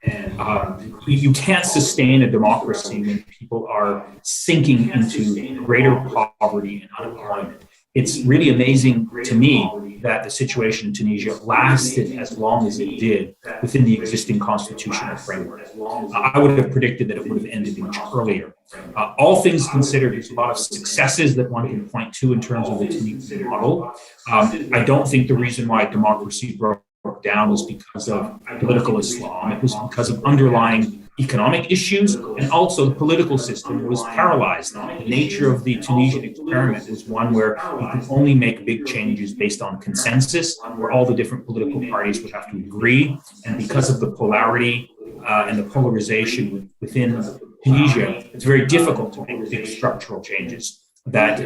You can't sustain a democracy when people are sinking into greater poverty and unemployment. It's really amazing to me that the situation in Tunisia lasted as long as it did within the existing constitutional framework. I would have predicted that it would have ended much earlier. All things considered, there's a lot of successes that one can point to in terms of the Tunisian model. I don't think the reason why democracy broke down was because of political Islam. It was because of underlying economic issues, and also the political system was paralyzed. The nature of the Tunisian experiment was one where you could only make big changes based on consensus, where all the different political parties would have to agree. And because of the polarity and the polarization within Tunisia, it's very difficult to make big structural changes that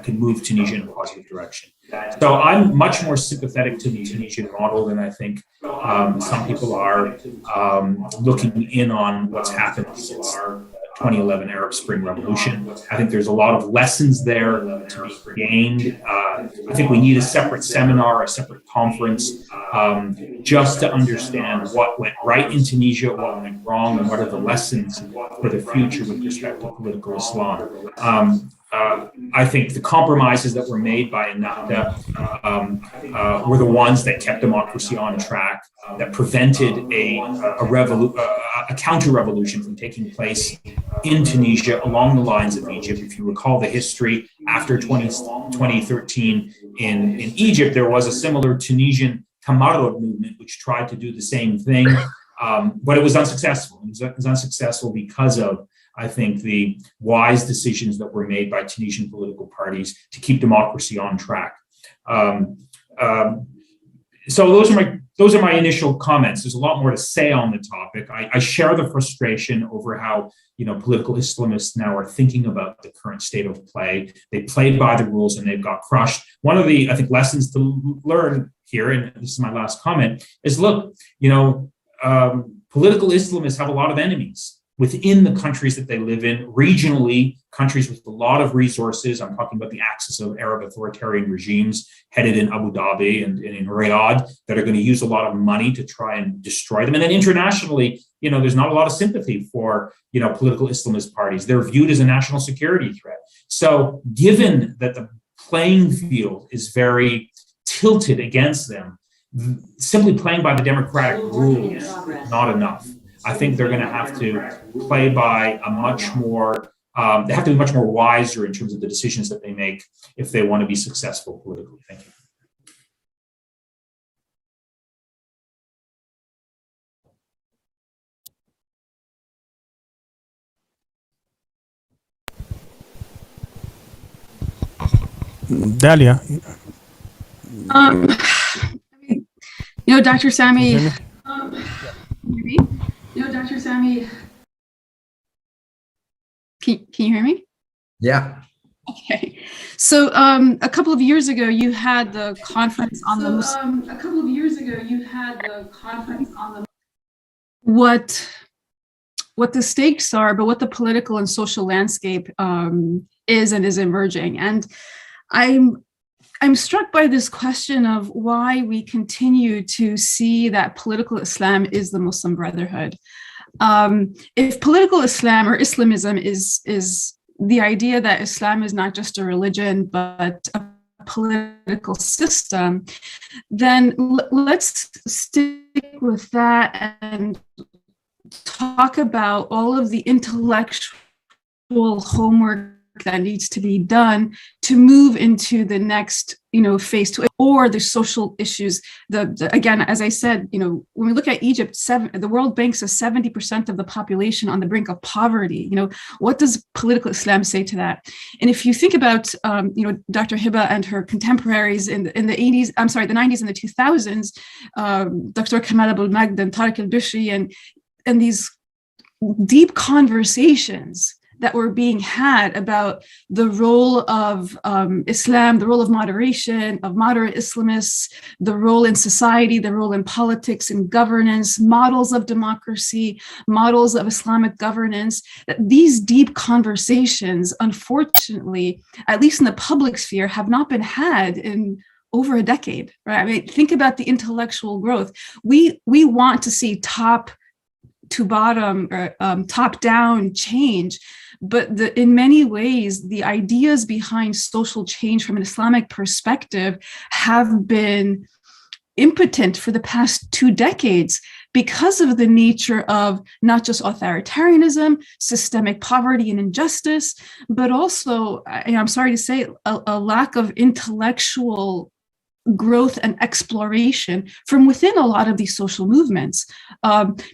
could move Tunisia in a positive direction. So I'm much more sympathetic to the Tunisian model than I think some people are, looking in on what's happened since 2011 Arab Spring Revolution. I think there's a lot of lessons there to be gained. I think we need a separate seminar, a separate conference, just to understand what went right in Tunisia, what went wrong, and what are the lessons for the future with respect to political Islam. I think the compromises that were made by Ennahda were the ones that kept democracy on track, that prevented a counter-revolution from taking place in Tunisia along the lines of Egypt. If you recall the history, after 2013 in Egypt, there was a similar Tunisian Tamarrud movement which tried to do the same thing, but it was unsuccessful. It was unsuccessful because of, I think, the wise decisions that were made by Tunisian political parties to keep democracy on track. So those are my initial comments. There's a lot more to say on the topic. I share the frustration over how political Islamists now are thinking about the current state of play. They played by the rules and they've got crushed. One of the, I think, lessons to learn here, and this is my last comment, is look, political Islamists have a lot of enemies within the countries that they live in, regionally, countries with a lot of resources. I'm talking about the axis of Arab authoritarian regimes headed in Abu Dhabi and in Riyadh that are going to use a lot of money to try and destroy them. And then internationally, there's not a lot of sympathy for, political Islamist parties. They're viewed as a national security threat. So given that the playing field is very tilted against them, simply playing by the democratic rules is not enough. I think they're going to have to play by a much more, they have to be much more wiser in terms of the decisions that they make if they want to be successful politically. Thank you.
Dalia.
Dr. Sami, Dr. Sami, can you hear me?
Yeah.
Okay. So a couple of years ago, you had the conference on the what the stakes are, but what the political and social landscape is and is emerging. And I'm struck by this question of why we continue to see that political Islam is the Muslim Brotherhood. If political Islam or Islamism is the idea that Islam is not just a religion, but a political system, then let's stick with that and talk about all of the intellectual homework that needs to be done to move into the next, phase two, or the social issues. Again, as I said, when we look at Egypt, the World Bank says 70% of the population on the brink of poverty. What does political Islam say to that? And if you think about, Dr. Hiba and her contemporaries in the 80s, I'm sorry, the 90s and the 2000s, Dr. Kamal Abul Magd and Tariq al-Bishri, and these deep conversations that were being had about the role of Islam, the role of moderation, of moderate Islamists, the role in society, the role in politics and governance, models of democracy, models of Islamic governance. These deep conversations, unfortunately, at least in the public sphere, have not been had in over a decade, right? I mean, think about the intellectual growth. We want to see top to bottom or top down change. But in many ways, the ideas behind social change from an Islamic perspective have been impotent for the past 2 decades because of the nature of not just authoritarianism, systemic poverty and injustice, but also, I'm sorry to say, a lack of intellectual growth and exploration from within a lot of these social movements.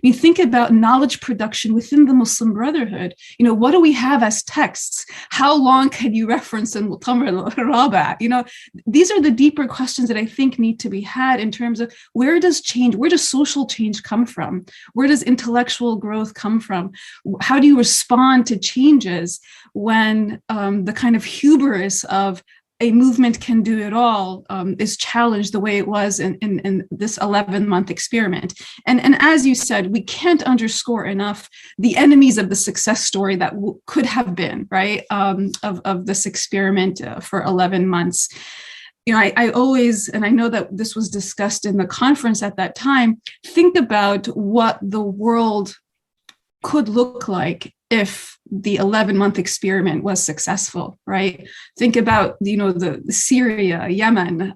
You think about knowledge production within the Muslim Brotherhood. What do we have as texts? How long can you reference in Mu'tamar al-Raba? These are the deeper questions that I think need to be had in terms of where does social change come from? Where does intellectual growth come from? How do you respond to changes when the kind of hubris of a movement can do it all is challenged the way it was in this 11-month experiment. And as you said, we can't underscore enough the enemies of the success story that could have been, right, of this experiment for 11 months. I always, and I know that this was discussed in the conference at that time, think about what the world could look like if the 11-month experiment was successful, right? Think about, the Syria, Yemen,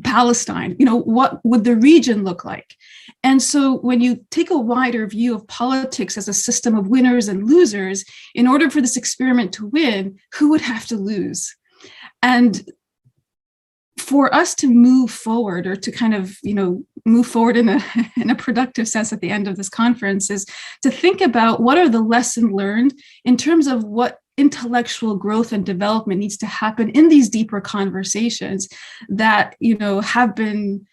Palestine, what would the region look like? And so when you take a wider view of politics as a system of winners and losers, in order for this experiment to win, who would have to lose? And for us to move forward, or to kind of, move forward in a productive sense at the end of this conference, is to think about what are the lessons learned in terms of what intellectual growth and development needs to happen in these deeper conversations that, have been,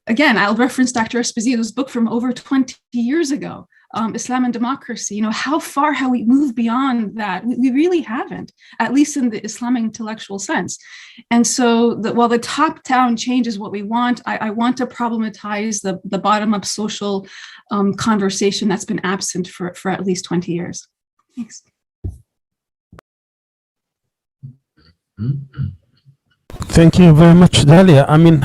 again, I'll reference Dr. Esposito's book from over 20 years ago, Islam and Democracy. How far have we moved beyond that? We really haven't, at least in the Islamic intellectual sense. And so while the top-down change is what we want, I want to problematize the bottom-up social conversation that's been absent for at least 20 years. Thanks.
Thank you very much, Dalia. I mean,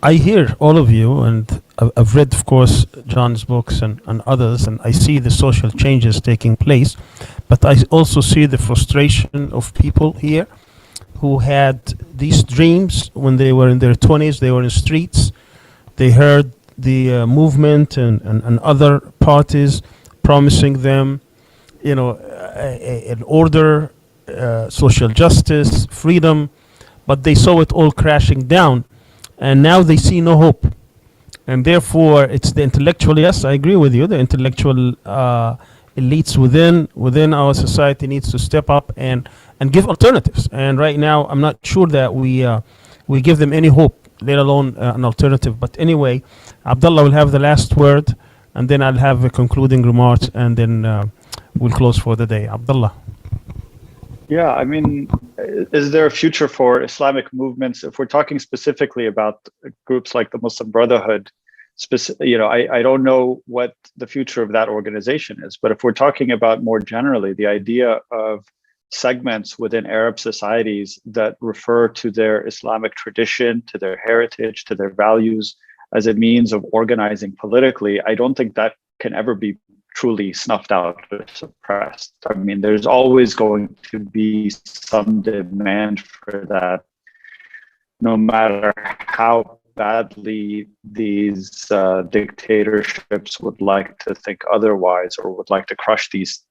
I hear all of you, and I've read, of course, John's books and others, and I see the social changes taking place, but I also see the frustration of people here who had these dreams when they were in their 20s. They were in the streets. They heard the movement and other parties promising them, an order, social justice, freedom, but they saw it all crashing down. And now they see no hope. And therefore, it's the intellectual, yes, I agree with you, the intellectual elites within our society needs to step up and give alternatives. And right now, I'm not sure that we give them any hope, let alone an alternative. But anyway, Abdullah will have the last word, and then I'll have a concluding remarks, and then we'll close for the day. Abdullah.
Yeah, I mean, is there a future for Islamic movements? If we're talking specifically about groups like the Muslim Brotherhood, I don't know what the future of that organization is, but if we're talking about more generally, the idea of segments within Arab societies that refer to their Islamic tradition, to their heritage, to their values, as a means of organizing politically, I don't think that can ever be truly snuffed out or suppressed. I mean, there's always going to be some demand for that, no matter how badly these dictatorships would like to think otherwise, or would like to crush these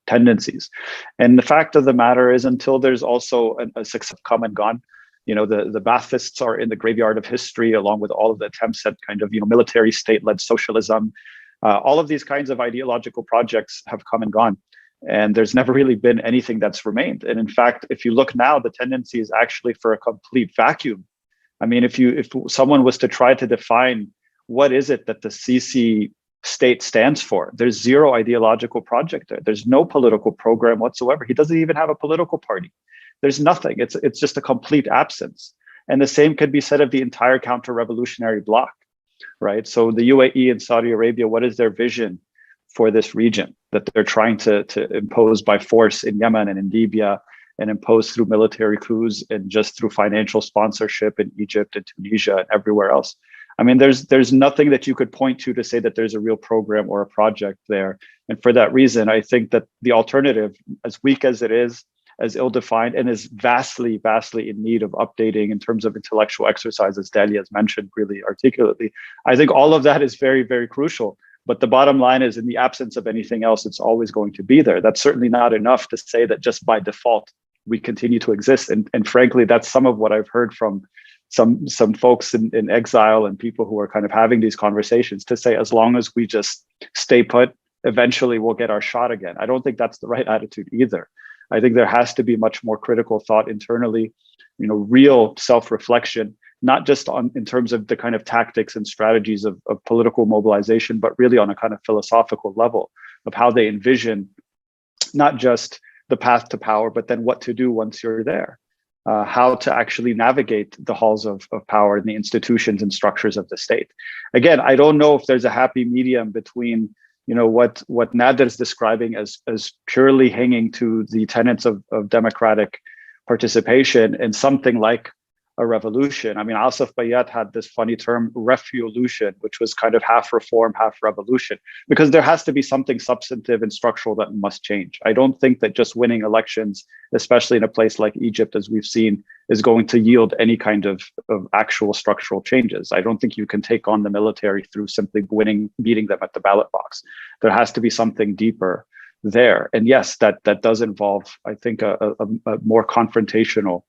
tendencies. And the fact of the matter is, until there's also a success come and gone, you know, the Baathists are in the graveyard of history, along with all of the attempts at kind of, you know, military state-led socialism. All of these kinds of ideological projects have come and gone, and there's never really been anything that's remained. And in fact, if you look now, the tendency is actually for a complete vacuum. I mean, if someone was to try to define what is it that the Sisi state stands for, there's zero ideological project there. There's no political program whatsoever. He doesn't even have a political party. There's nothing. It's just a complete absence. And the same could be said of the entire counter-revolutionary bloc, right? So the UAE and Saudi Arabia, what is their vision for this region that they're trying to impose by force in Yemen and in Libya, and impose through military coups and just through financial sponsorship in Egypt and Tunisia and everywhere else? I mean, there's nothing that you could point to say that there's a real program or a project there. And for that reason, I think that the alternative, as weak as it is, as ill-defined, and is vastly, vastly in need of updating in terms of intellectual exercise, as Dalia has mentioned really articulately, I think all of that is very, very crucial. But the bottom line is, in the absence of anything else, it's always going to be there. That's certainly not enough to say that just by default, we continue to exist. And frankly, that's some of what I've heard from some folks in exile and people who are kind of having these conversations, to say, as long as we just stay put, eventually we'll get our shot again. I don't think that's the right attitude either. I think there has to be much more critical thought internally, you know, real self-reflection, not just in terms of the kind of tactics and strategies of political mobilization, but really on a kind of philosophical level of how they envision not just the path to power, but then what to do once you're there, how to actually navigate the halls of power and the institutions and structures of the state. Again, I don't know if there's a happy medium between, you know, what Nader is describing as purely hanging to the tenets of democratic participation and something like a revolution. I mean, Asif Bayat had this funny term, refuolution, which was kind of half reform, half revolution, because there has to be something substantive and structural that must change. I don't think that just winning elections, especially in a place like Egypt, as we've seen, is going to yield any kind of actual structural changes. I don't think you can take on the military through simply beating them at the ballot box. There has to be something deeper there. And yes, that does involve, I think, a more confrontational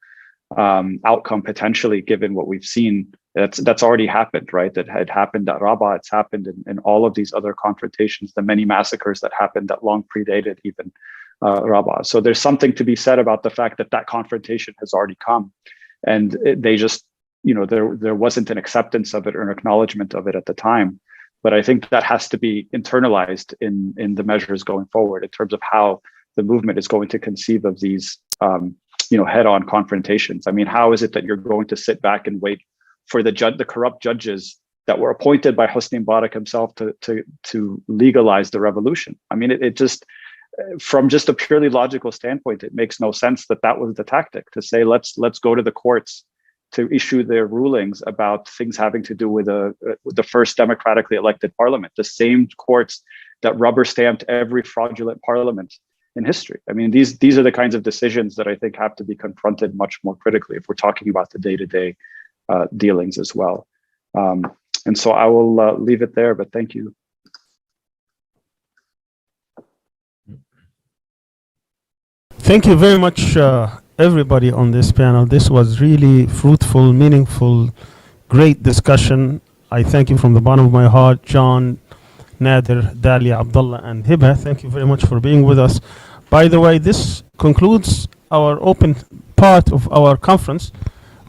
outcome potentially, given what we've seen that's already happened, right? That had happened at Rabaa, it's happened in all of these other confrontations, the many massacres that happened that long predated even Rabaa. So there's something to be said about the fact that confrontation has already come, and they just, you know, there wasn't an acceptance of it or an acknowledgement of it at the time. But I think that has to be internalized in the measures going forward in terms of how the movement is going to conceive of these you know, head-on confrontations. I mean, how is it that you're going to sit back and wait for the corrupt judges that were appointed by Hosni Mubarak himself to legalize the revolution? I mean, it just, from just a purely logical standpoint, it makes no sense that was the tactic, to say let's go to the courts to issue their rulings about things having to do with the first democratically elected parliament, the same courts that rubber stamped every fraudulent parliament in history. I mean, these are the kinds of decisions that I think have to be confronted much more critically if we're talking about the day-to-day dealings as well. And so I will leave it there, but thank you.
Thank you very much, everybody on this panel. This was really fruitful, meaningful, great discussion. I thank you from the bottom of my heart, John, Nader, Dalia, Abdullah, and Hiba. Thank you very much for being with us. By the way, this concludes our open part of our conference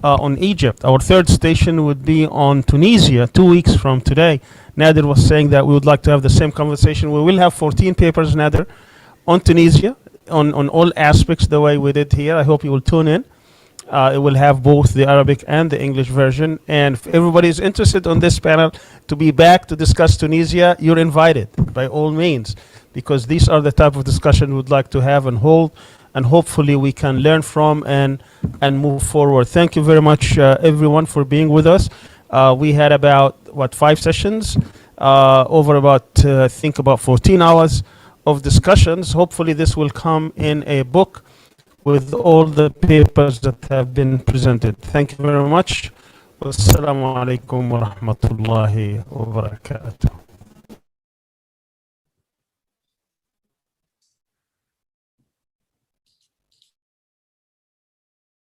on Egypt. Our third station would be on Tunisia 2 weeks from today. Nader was saying that we would like to have the same conversation. We will have 14 papers, Nader, on Tunisia, on all aspects the way we did here. I hope you will tune in. It will have both the Arabic and the English version. And if everybody is interested on this panel to be back to discuss Tunisia, you're invited by all means, because these are the type of discussion we'd like to have and hold, and hopefully we can learn from and move forward. Thank you very much, everyone, for being with us. We had about, 5 sessions over about, I think about 14 hours of discussions. Hopefully this will come in a book with all the papers that have been presented. Thank you very much. Wassalamu alaikum wa rahmatullahi wa barakatuh.